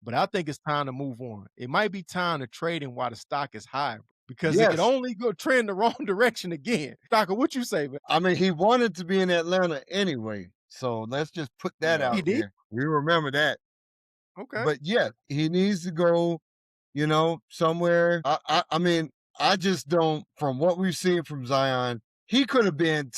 S1: But I think it's time to move on. It might be time to trade him while the stock is high because it could
S2: Yes.
S1: only go trend the wrong direction again. Stocker, what you say, man?
S2: I mean, he wanted to be in Atlanta anyway. So let's just put that
S3: Yeah.
S1: He
S2: out
S1: did?
S2: there. We remember that.
S1: Okay.
S2: But yeah, he needs to go, somewhere. I mean, I just don't, from what we've seen from Zion, he could have been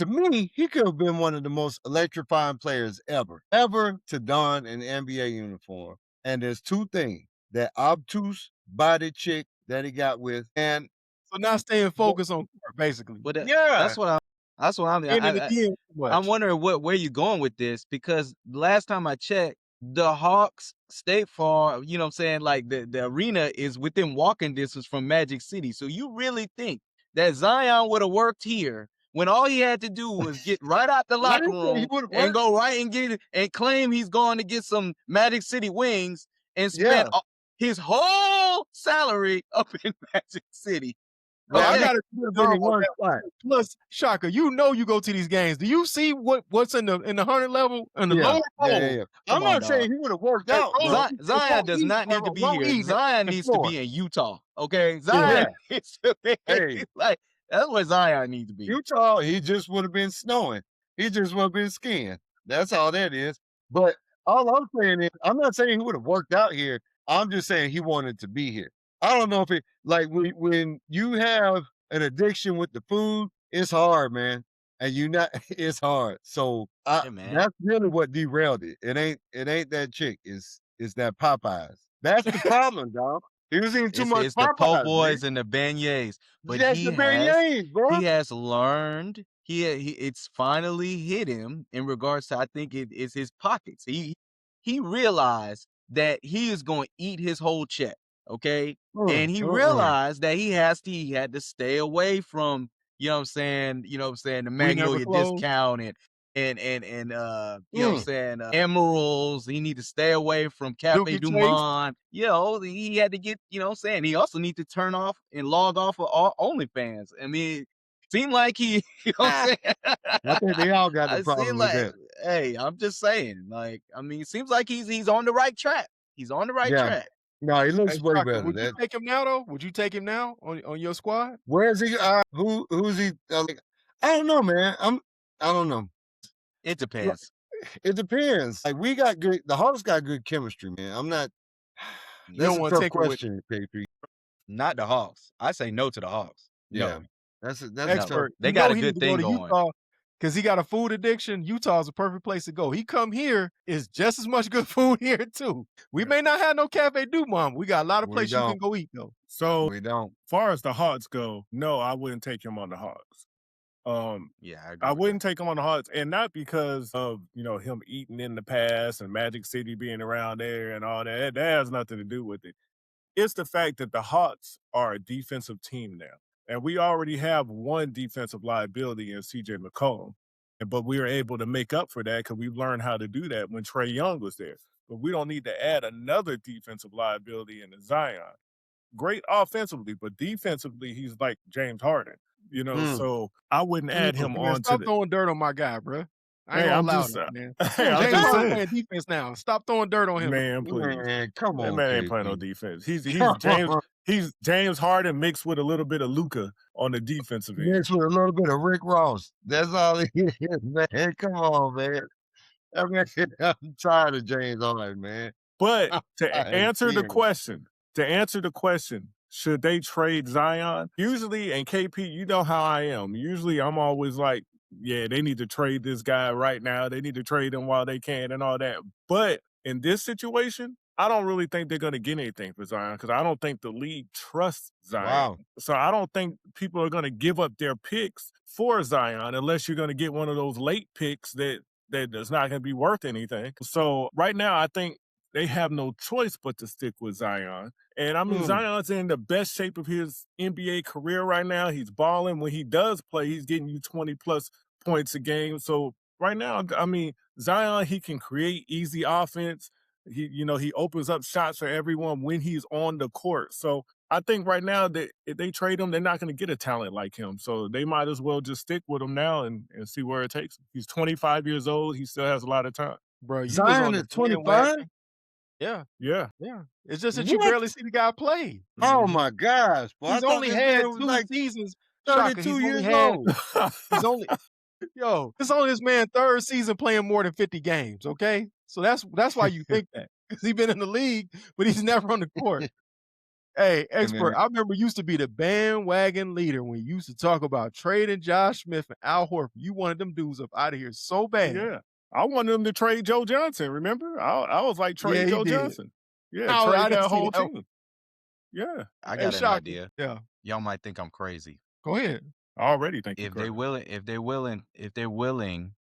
S2: one of the most electrifying players ever to don an NBA uniform. And there's 2 things: that obtuse body chick that he got with, and
S1: So now staying focused on court, basically.
S4: But
S2: yeah,
S4: that's what I'm.
S1: And in the game too much.
S4: I'm wondering where you're going with this, because last time I checked, the Hawks State Farm, you know what I'm saying, like the arena is within walking distance from Magic City. So you really think that Zion would have worked here when all he had to do was get right out the
S2: I
S4: locker
S2: didn't say he
S4: room
S2: would've
S4: and
S2: worked.
S4: go right and get it and claim he's going to get some Magic City wings and spend
S2: Yeah.
S4: his whole salary up in Magic City?
S1: Well, I
S4: Okay.
S1: got
S2: There's only one spot.
S1: Plus, Shaka, you go to these games. Do you see what's in the 100 level and the
S2: Yeah.
S1: lower
S2: Yeah,
S1: bowl?
S2: yeah.
S4: Come
S2: I'm
S4: on,
S2: not saying
S4: dog.
S2: he would have worked
S1: Hey,
S2: out.
S1: bro,
S2: though.
S4: Zion does not need to be here. Zion needs to be in Utah. Okay, Zion needs to be
S2: Hey.
S4: like that's where Zion needs to be.
S2: Utah, he just would have been snowing. He just would have been skiing. That's all that is. But all I'm saying is, I'm not saying he would have worked out here. I'm just saying he wanted to be here. I don't know if it, like, when you have an addiction with the food, it's hard, man. And it's hard. So
S4: Yeah, man.
S2: that's really what derailed it. It ain't that chick. It's that Popeyes. That's the problem, dog. He was eating too much
S4: It's the po'
S2: Popeyes, man.
S4: boys and the beignets. But
S2: That's the beignets, bro.
S4: he has learned. It's finally hit him in regards to, I think it is his pockets. He realized that he is going to eat his whole check. Okay. And he realized that he had to stay away from, you know what I'm saying, the Magnolia
S1: closed.
S4: discount and you know what I'm saying, Emeralds. He need to stay away from Cafe
S1: Dookie
S4: Du
S1: Chase.
S4: Monde. He had to get, you know what I'm saying. He also need to turn off and log off of all OnlyFans. I mean, seemed like he, you know what I'm saying.
S2: I think they all got the
S4: It
S2: problem
S4: seemed
S2: with
S4: like,
S2: that.
S4: hey, I'm just saying, like, I mean, it seems like he's on the right track. He's on the right
S2: Yeah.
S4: track.
S2: No, he looks
S1: Hey,
S2: way
S1: Shaka,
S2: better.
S1: would you take him now, though? Would you take him now on your squad?
S2: Where is he? Who's he? Like, I don't know, man. I don't know.
S4: It depends.
S2: It depends. Like, the Hawks got good chemistry, man. I'm not.
S1: You
S2: That's
S1: don't
S2: a
S1: wanna
S2: tough
S1: take him with
S2: question, KP.
S4: Not the Hawks. I say no to the Hawks.
S2: Yeah,
S4: No.
S2: that's a
S4: No.
S1: expert.
S4: They
S1: You
S4: got
S1: know
S4: a
S1: he
S4: good
S1: need to go
S4: thing
S1: to
S4: going.
S1: Utah because he got a food addiction. Utah's a perfect place to go. He come here is just as much good food here too. We may not have no Cafe Du Monde. We got a lot of
S2: We
S1: places you can
S2: don't.
S1: go eat though.
S3: So
S2: We don't.
S3: far as the Hawks go, no, I wouldn't take him on the Hawks.
S4: Yeah, I agree.
S3: I
S4: with
S3: wouldn't take him on the Hawks, and not because of him eating in the past and Magic City being around there and all that. That has nothing to do with it. It's the fact that the Hawks are a defensive team now, and we already have one defensive liability in CJ McCollum, but we were able to make up for that because we've learned how to do that when Trae Young was there. But we don't need to add another defensive liability into Zion. Great offensively, but defensively, he's like James Harden. So I wouldn't add him
S1: Man,
S3: on to
S1: stop
S3: the.
S1: throwing dirt on my guy, bro. I ain't
S3: Hey,
S1: gonna
S3: I'm
S1: allow
S3: just,
S1: that, man.
S3: hey, I'm
S1: James
S3: just
S1: Harden
S3: saying,
S1: playing defense now. Stop throwing dirt on him.
S3: man, please.
S2: Man, come
S3: That
S2: on,
S3: man ain't playing no
S2: KP.
S3: defense. He's
S2: Come
S3: James.
S2: on.
S3: He's James Harden mixed with a little bit of Luka on the defensive end.
S2: Mixed with a little bit of Rick Ross. That's all he is, man. Come on, man. I mean, I'm tired of James Harden, man.
S3: But
S2: I'm
S3: to
S2: tired of
S3: answer the
S2: seeing it.
S3: question, should they trade Zion? Usually, and KP, you know how I am. Usually, I'm always like, yeah, they need to trade this guy right now. They need to trade him while they can and all that. But in this situation, I don't really think they're going to get anything for Zion because I don't think the league trusts Zion.
S2: Wow.
S3: So I don't think people are going to give up their picks for Zion unless you're going to get one of those late picks that's not going to be worth anything. So right now, I think they have no choice but to stick with Zion. And I mean, Zion's in the best shape of his NBA career right now. He's balling. When he does play, he's getting you 20 plus points a game. So right now, I mean, Zion, he can create easy offense. He opens up shots for everyone when he's on the court. So I think right now that if they trade him, they're not going to get a talent like him. So they might as well just stick with him now and see where it takes him. He's 25 years old. He still has a lot of time.
S1: Bro, you was
S2: Zion
S1: on
S2: is
S1: the
S2: 25?
S1: bandwagon. Yeah,
S3: Yeah.
S1: yeah. It's just that you
S2: What?
S1: barely see the guy play.
S2: Oh my gosh. Boy, I
S1: He's
S2: thought
S1: only
S2: this
S1: had
S2: man was
S1: 2
S2: like
S1: seasons. Shaka,
S2: 32
S1: he's only
S2: years
S1: had
S2: old.
S1: he's only it's only this man 3rd season playing more than 50 games, okay? So that's why you think that. Because he's been in the league, but he's never on the court. Hey,
S2: Hey,
S1: expert,
S2: man.
S1: I remember used to be the bandwagon leader when you used to talk about trading Josh Smith and Al Horford. You wanted them dudes up out of here so bad.
S3: Yeah. I wanted them to trade Joe Johnson, remember? I was like,
S1: Yeah,
S3: trade
S1: he
S3: Joe
S1: did.
S3: Johnson. Yeah,
S1: No, I
S3: trade
S1: didn't
S3: that
S1: see
S3: whole
S1: that.
S3: team. Yeah.
S4: I
S1: Hey,
S4: got an
S1: Shaka.
S4: idea.
S1: Yeah,
S4: Y'all might think I'm crazy.
S1: go ahead.
S3: I already think you're
S4: If they're
S3: crazy.
S4: if they're willing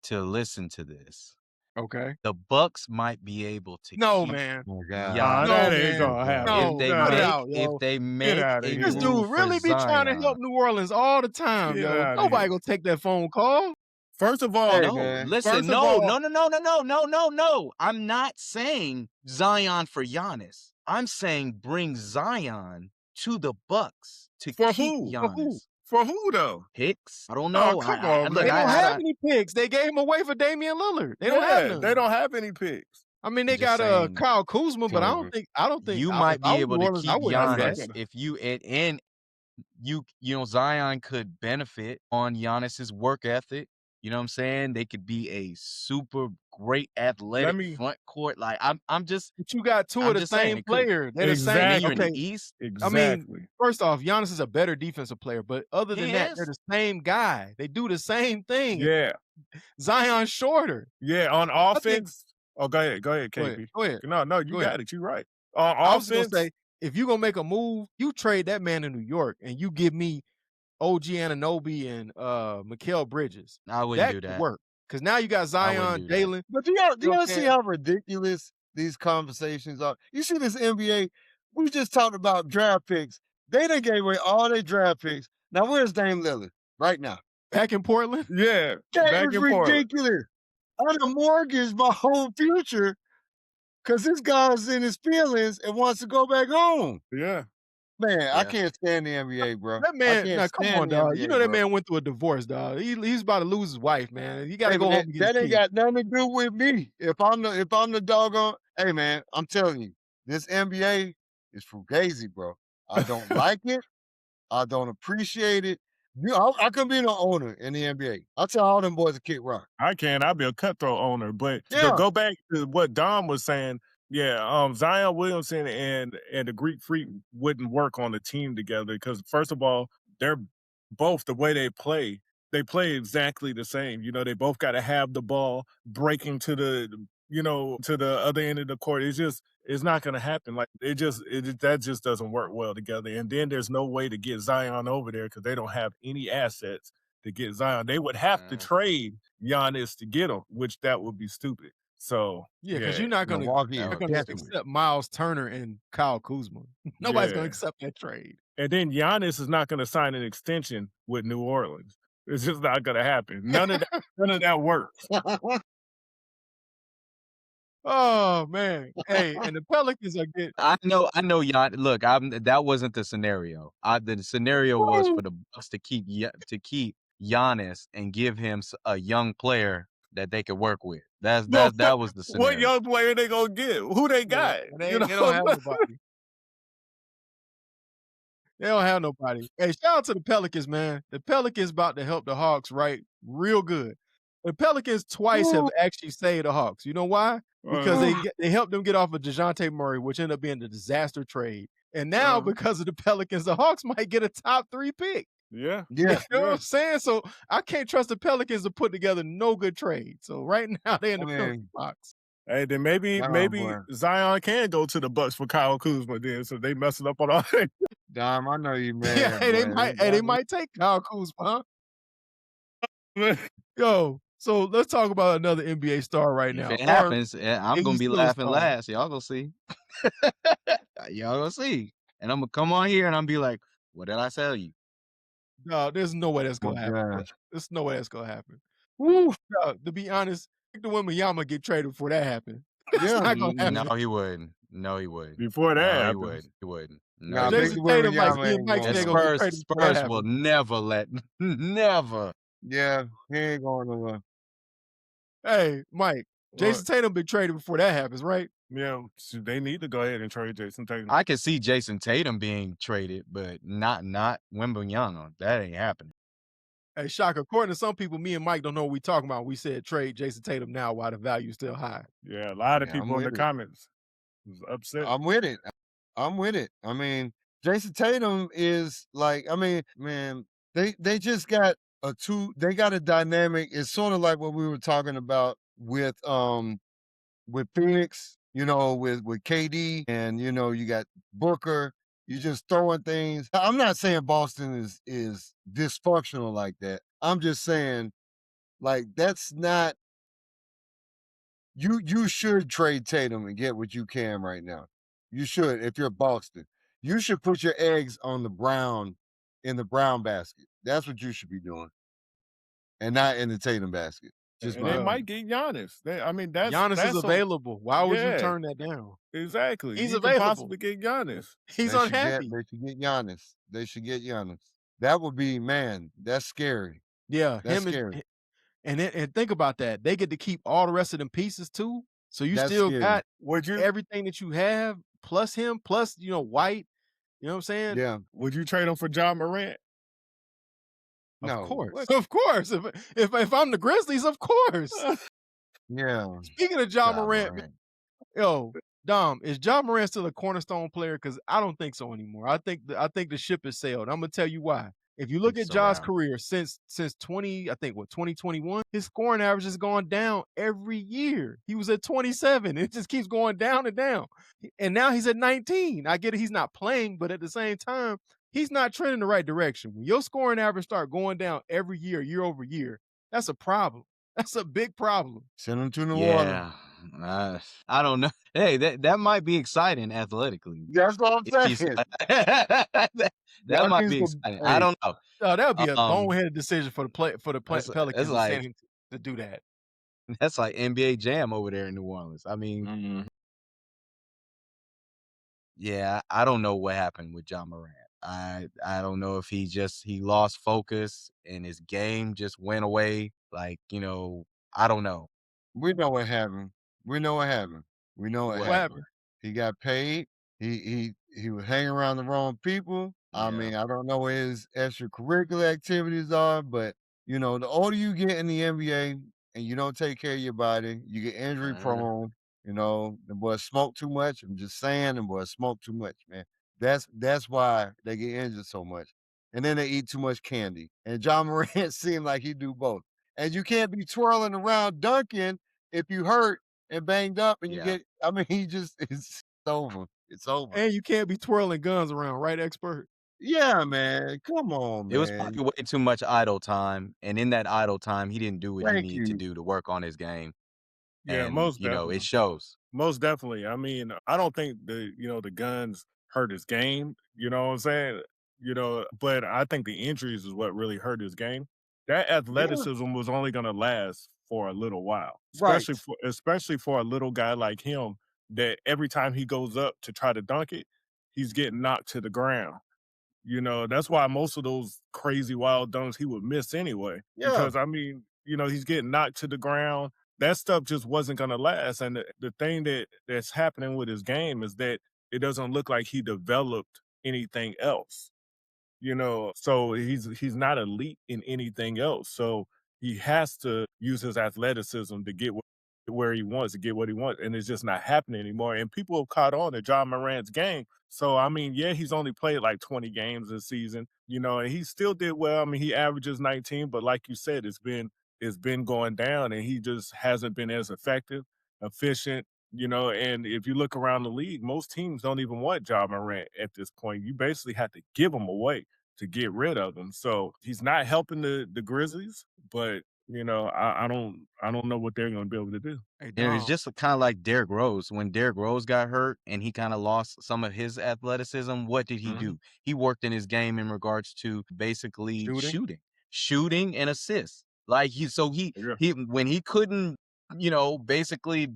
S4: to listen to this,
S1: Okay.
S4: the Bucks might be able to
S1: No,
S4: keep
S1: man.
S2: Oh my God.
S3: Nah,
S4: Giannis.
S1: No,
S3: that ain't
S1: man.
S3: gonna happen.
S1: No, cut it out,
S4: If
S1: yo.
S4: they
S3: Get
S4: make
S3: outta
S4: a
S3: here.
S1: This
S4: move
S1: dude
S4: for
S1: really be trying to
S4: Zion,
S1: help New Orleans all the time,
S3: Get
S1: yo.
S3: outta
S1: Nobody
S3: here.
S1: gonna take that phone call.
S3: First of all,
S2: Hey,
S4: no,
S2: man.
S4: listen,
S3: first of
S4: no,
S3: all,
S4: no, no, no, no, no, no, no, no. I'm not saying Zion for Giannis. I'm saying bring Zion to the Bucks to
S3: for
S4: keep
S3: who?
S4: Giannis.
S3: For who though?
S4: Picks? I don't
S3: Oh,
S4: know.
S3: come
S4: I
S3: on,
S4: look.
S1: They
S3: man.
S1: don't have any picks. They gave him away for Damian Lillard. They don't have none.
S3: They don't have any picks.
S1: I mean, they
S4: I'm just
S1: got
S4: saying,
S1: Kyle Kuzma, but I don't think
S4: you
S1: if
S4: might
S1: I
S4: be
S1: was
S4: able
S1: New
S4: to
S1: Orleans, I
S4: keep
S1: wouldn't do
S3: That's
S1: that.
S4: Giannis if you and you know Zion could benefit on Giannis's work ethic. You know what I'm saying? They could be a super great athletic
S3: me-
S4: front court. Like I'm just
S1: But you got 2
S4: I'm
S1: of the
S4: just saying
S1: same
S4: it could.
S1: players. They're the
S4: And
S1: same.
S4: then you're in
S1: Okay,
S4: the East.
S1: I mean,
S3: Exactly.
S1: first off, Giannis is a better defensive player, but other
S4: He
S1: than that,
S4: is.
S1: they're the same guy. They do the same thing.
S3: Yeah.
S1: Zion's shorter.
S3: Yeah. On
S1: think-
S3: offense. Oh, go ahead,
S1: Go
S3: KP.
S1: ahead. Go ahead.
S3: No, you
S1: Go
S3: got
S1: ahead.
S3: it. You're right. On
S1: I was gonna
S3: offense,
S1: say, if you're gonna make a move, you trade that man in New York and you give me OG Anunoby and Mikal Bridges.
S4: I wouldn't
S1: That
S4: do
S1: could
S4: that.
S1: work. Because now you got Zion,
S4: do that.
S1: Jalen.
S2: But do
S1: You know
S2: y'all
S1: what I'm
S2: see
S1: saying?
S2: how ridiculous these conversations are? You see this NBA, we just talked about draft picks. They done gave away all their draft picks. Now where's Dame Lillard right now?
S1: Back in Portland?
S3: yeah.
S2: That
S3: back
S2: is
S3: and forth.
S2: ridiculous. I done mortgaged my whole future because this guy's in his feelings and wants to go back home.
S3: Yeah.
S2: Man, I
S4: Yeah.
S2: can't stand the NBA, bro.
S1: That
S2: I
S1: man,
S2: can't
S1: now come
S2: stand
S1: on,
S2: the
S1: dog. You
S2: NBA,
S1: know that
S2: bro.
S1: man went through a divorce, dog. He's about to lose his wife, man. You gotta
S2: Hey,
S1: go
S2: but
S1: home and get
S2: that
S1: his
S2: ain't
S1: kid.
S2: got nothing to do with me. If I'm the doggone, hey man, I'm telling you, this NBA is fugazi, bro. I don't like it. I don't appreciate it. I couldn't be no owner in the NBA. I'll tell all them boys to kick rock.
S3: I can. I'll be a cutthroat owner. But
S2: Yeah.
S3: to go back to what Dom was saying, Zion Williamson and the Greek Freak wouldn't work on the team together because first of all, they're both the way they play exactly the same. You know, they both got to have the ball breaking to the other end of the court. It's not going to happen. Like that just doesn't work well together. And then there's no way to get Zion over there because they don't have any assets to get Zion. They would have to trade Giannis to get him, which that would be stupid. So
S1: Yeah, because you're not gonna,
S2: Milwaukee
S1: you're
S2: is
S1: not gonna
S2: definitely.
S1: accept Miles Turner and Kyle Kuzma. Nobody's gonna
S3: Yeah.
S1: accept that trade.
S3: And then Giannis is not going to sign an extension with New Orleans. It's just not going to happen. None of that works.
S1: Oh man. Hey, and the Pelicans are getting
S4: I know, Jan. Look, that wasn't the scenario. The scenario was for the Bucks to keep Giannis and give him a young player that they could work with. That was the scenario.
S3: What young player they gonna get? Who they got?
S1: They don't have nobody. They don't have nobody. Hey, shout out to the Pelicans, man. The Pelicans about to help the Hawks right real good. The Pelicans twice have actually saved the Hawks. You know why? Because they helped them get off of DeJounte Murray, which ended up being a disaster trade. And now, because of the Pelicans, the Hawks might get a top 3 pick.
S3: Yeah.
S1: You know what I'm saying? So I can't trust the Pelicans to put together no good trade. So right now they're in the penalty box.
S3: Hey, then maybe
S2: Oh boy,
S3: Zion can go to the Bucks for Kyle Kuzma then, so they messing up on all that.
S2: Dom, I know you
S1: Yeah,
S2: mad,
S1: hey, they
S2: boy.
S1: might, hey, they might take Kyle Kuzma, huh?
S3: Yeah,
S1: Yo, so let's talk about another NBA star right
S4: If
S1: now,
S4: it
S1: or
S4: happens, I'm
S1: maybe
S4: gonna
S1: he's
S4: be
S1: still a
S4: laughing
S1: star.
S4: last. Y'all gonna see. Y'all gonna see. And I'm gonna come on here and I'm be like, what did I tell you?
S1: No, there's no way that's
S2: My
S1: gonna happen, bro.
S2: gosh.
S1: There's no way that's gonna happen.
S2: Woo.
S1: No, to be honest, the Wembanyama get traded before that happen. It's
S2: Yeah.
S1: not gonna
S4: No,
S1: happen.
S4: he wouldn't. No, he wouldn't.
S3: before that
S4: No, he
S3: happens.
S4: wouldn't. He wouldn't. No,
S2: Nah,
S4: he
S1: Jason
S2: Victor
S4: wouldn't.
S1: Tatum, like
S2: Wembanyama
S1: me and
S2: ain't
S1: Mike
S2: going
S1: said,
S4: And
S1: they gonna
S2: nowhere.
S1: get
S4: Spurs,
S1: traded before that
S4: Spurs will
S1: happen.
S4: never let, never.
S2: Yeah, he ain't going nowhere.
S1: Hey, Mike,
S3: Well,
S1: Jason Tatum been traded before that happens, right?
S3: yeah, so they need to go ahead and trade Jason Tatum.
S4: I can see Jason Tatum being traded, but not Wembanyama. That ain't happening.
S1: Hey, Shock, according to some people, me and Mike don't know what we talking about. We said trade Jason Tatum now while the value's still high.
S3: Yeah, a lot of
S2: Yeah, I'm
S3: people in the
S2: with it.
S3: comments was upset.
S2: I'm with it. I'm with it. I mean, Jason Tatum is like, I mean, man, they just got they got a dynamic. It's sort of like what we were talking about with Phoenix, with KD, and you got Booker. You just throwing things. I'm not saying Boston is dysfunctional like that. I'm just saying like that's not you should trade Tatum and get what you can right now. You should if you're Boston. You should put your eggs on in the Brown basket. That's what you should be doing, and not in the Tatum basket. Just
S3: And
S2: my
S3: they
S1: Well,
S3: might get Giannis. I mean,
S1: Giannis is
S3: that's a
S1: available. Why would you
S3: yeah,
S1: turn that down?
S3: exactly.
S1: He's
S3: You can
S1: available.
S3: possibly get Giannis.
S1: He's unhappy.
S2: they should get Giannis. They should get Giannis. That would be man. That's scary.
S1: Yeah,
S2: That's
S1: him
S2: scary.
S1: and think about that. They get to keep all the rest of them pieces too. So you
S2: That's
S1: still
S2: scary.
S1: got
S3: Would you
S1: everything that you have, plus him, plus White. You know what I'm saying?
S2: Yeah.
S3: would you trade him for Ja Morant?
S1: Of
S2: No.
S1: course,
S3: What?
S1: of course. If I'm the Grizzlies, of course.
S2: Yeah.
S1: Speaking of Ja
S2: Ja
S1: Morant,
S2: Morant.
S1: yo, Dom, is Ja Morant still a cornerstone player? Because I don't think so anymore. I think the ship has sailed. I'm gonna tell you why. If you look
S4: It's
S1: at
S4: so
S1: Ja's
S4: out.
S1: career since 2021, his scoring average has gone down every year. He was at 27. It just keeps going down and down. And now he's at 19. I get it, he's not playing, but at the same time, he's not trending the right direction. When your scoring average start going down every year over year, that's a problem. That's a big problem.
S2: Send him to New Orleans.
S4: Yeah. I don't know. Hey, that might be exciting athletically.
S2: That's what I'm
S4: If he's
S2: saying.
S4: that might
S2: Rockets
S4: be
S2: the
S4: exciting. I
S2: hey,
S4: don't know.
S1: Oh, that would be a
S4: Um,
S1: boneheaded decision for the
S4: that's
S1: Pelicans and
S4: like
S1: San to do that.
S4: that's like NBA Jam over there in New Orleans. I mean,
S2: mhm.
S4: yeah, I don't know what happened with John Morant. I don't know if he lost focus and his game just went away. Like, I don't know
S2: We know what happened. We know what happened. We know what
S4: what
S1: What
S2: happened.
S1: happened?
S2: He got paid. He was hanging around the wrong people. I
S4: Yeah.
S2: mean, I don't know what his extracurricular activities are, but the older you get in the NBA and you don't take care of your body, you get injury
S4: Uh,
S2: prone. The boys smoke too much. I'm just saying, the boys smoke too much, man. That's why they get injured so much. And then they eat too much candy. And John Morant seemed like he do both. And you can't be twirling around dunking if you hurt and banged up and you
S4: yeah.
S2: get I mean, he just it's over. It's over.
S1: And you can't be twirling guns around, right, expert?
S2: Yeah, man. Come on,
S4: It was
S2: man.
S4: probably way too much idle time, and in that idle time, he didn't do what he
S2: Thank
S4: needed to
S2: you.
S4: do to work on his game,
S3: Yeah,
S4: and
S3: most
S4: it
S3: definitely.
S4: shows.
S3: Most definitely. I mean, I don't think the guns hurt his game, you know what I'm saying? But I think the injuries is what really hurt his game. That
S2: Yeah,
S3: athleticism was only gonna last for a little while,
S2: right.
S3: especially for a little guy like him that every time he goes up to try to dunk it, he's getting knocked to the ground. That's why most of those crazy wild dunks he would miss anyway.
S2: Yeah.
S3: Because I mean, he's getting knocked to the ground. That stuff just wasn't gonna last. And the thing that's happening with his game is that it doesn't look like he developed anything else. So he's not elite in anything else. So he has to use his athleticism to get where he wants to get what he wants, and it's just not happening anymore. And people have caught on to John Morant's game. So I mean, yeah, he's only played like 20 games this season, and he still did well. I mean, he averages 19, but like you said, it's been going down, and he just hasn't been as effective. efficient, and if you look around the league, most teams don't even want Ja Morant at this point. You basically have to give him away to get rid of him. So he's not helping the Grizzlies, but I don't know what they're gonna be able to do.
S1: Hey,
S4: And it's
S1: Dom.
S4: just kind of like Derrick Rose. When Derrick Rose got hurt and he kind of lost some of his athleticism, what did he
S3: Mhm.
S4: do? He worked in his game in regards to basically
S1: Shooting?
S4: shooting and assists. Like
S3: Yeah.
S4: he when he couldn't, basically,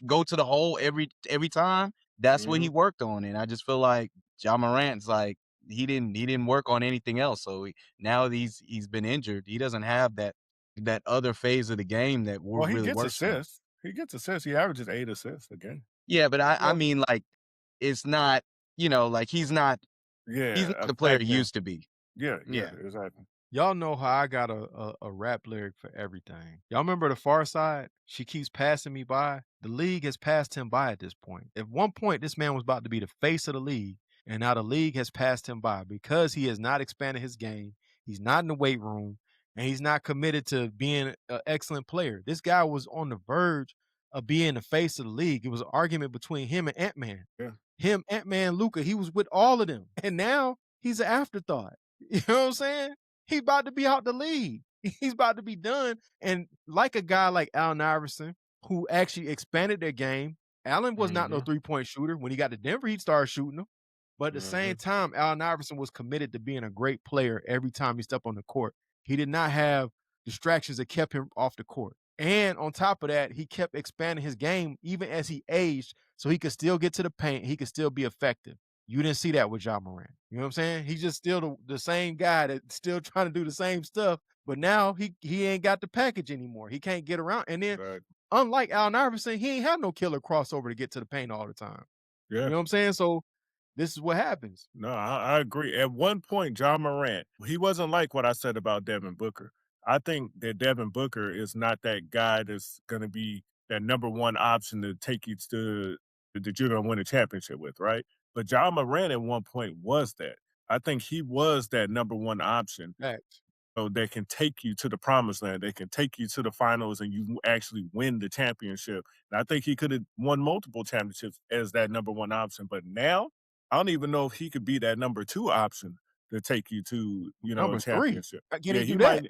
S4: go to the hole every time. That's what he
S3: Mhm.
S4: worked on, and I just feel like Ja Morant's like he didn't work on anything else. So now he's been injured. He doesn't have that other phase of the game that
S3: Well, he
S4: really
S3: gets
S4: works for him.
S3: assists. He gets assists. He averages 8 assists a game.
S4: Yeah, but I
S1: Well,
S4: mean, like, it's not, like he's not
S3: Yeah,
S4: the player he
S3: effective.
S4: used to be.
S3: Yeah, yeah,
S1: yeah.
S3: exactly.
S1: Y'all know how I got a rap lyric for everything. Y'all remember the Far Side? She keeps passing me by. The league has passed him by at this point. At one point, this man was about to be the face of the league, and now the league has passed him by because he has not expanded his game. He's not in the weight room, and he's not committed to being an excellent player. This guy was on the verge of being the face of the league. It was an argument between him and Ant-Man.
S3: Yeah,
S1: Him, Ant-Man, Luca, he was with all of them. And now he's an afterthought. You know what I'm saying? He about to be out the league. He's about to be done. And like a guy like Allen Iverson, who actually expanded their game, Allen was not no
S3: mhm,
S1: three-point shooter. When he got to Denver, he started shooting them. But at the same
S3: mhm,
S1: time, Allen Iverson was committed to being a great player every time he stepped on the court. He did not have distractions that kept him off the court. And on top of that, he kept expanding his game even as he aged, so he could still get to the paint. He could still be effective. You didn't see that with Ja Morant. You know what I'm saying? He's just still the same guy that's still trying to do the same stuff, but now he ain't got the package anymore. He can't get around. And then
S3: right.
S1: unlike Allen Iverson, he ain't have no killer crossover to get to the paint all the time. You
S3: Yeah.
S1: know what I'm saying? So this is what happens.
S3: No, I agree. At one point, John Morant, he wasn't like what I said about Devin Booker. I think that Devin Booker is not that guy that's going to be that number one option to take you to that you're going to win a championship with, right? But John Morant at one point was that. I think he was that number one option
S1: Facts.
S3: so that can take you to the promised land. They can take you to the finals and you actually win the championship. And I think he could have won multiple championships as that number one option. But now, I don't even know if he could be that number two option to take you to, a
S1: Number three.
S3: championship.
S1: Can
S3: Yeah,
S1: he do that?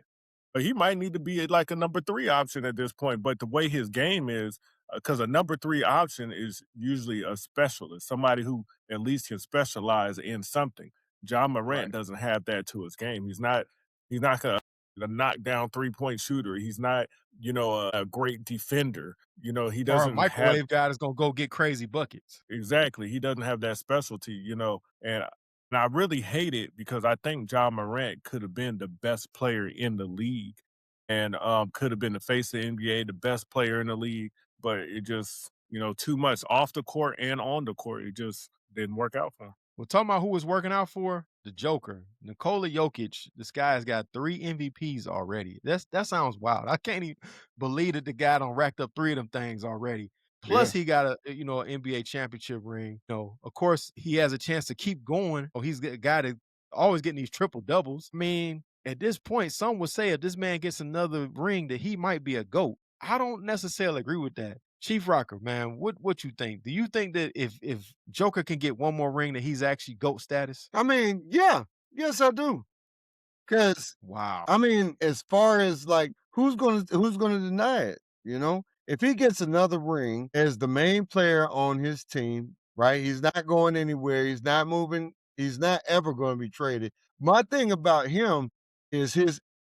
S3: he might need to be like a number three option at this point. But the way his game is, because a number three option is usually a specialist, somebody who at least can specialize in something. John Morant
S1: Right.
S3: doesn't have that to his game. He's not a knockdown 3-point shooter. He's not, a great defender. He
S1: Or a
S3: doesn't have
S1: microwave guy that's gonna go get crazy buckets.
S3: exactly. He doesn't have that specialty, and I really hate it because I think John Morant could have been the best player in the league and could have been the face of the NBA, the best player in the league. But it just, too much off the court and on the court. It just didn't work out for him.
S1: Well, talking about who was working out for the Joker, Nikola Jokic. This guy's got 3 MVPs already. That sounds wild. I can't even believe that the guy done racked up 3 of them things already. Plus,
S3: Yeah.
S1: he got an NBA championship ring. Of course, he has a chance to keep going. Oh, he's a guy that always getting these triple doubles. I mean, at this point, some would say if this man gets another ring, that he might be a GOAT. I don't necessarily agree with that. Chief Rocker, man, what you think? Do you think that if Joker can get one more ring that he's actually GOAT status?
S2: I mean, yeah, yes, I do. Because
S1: Wow.
S2: I mean, as far as like who's gonna deny it? If he gets another ring as the main player on his team, right? He's not going anywhere. He's not moving. He's not ever going to be traded. My thing about him is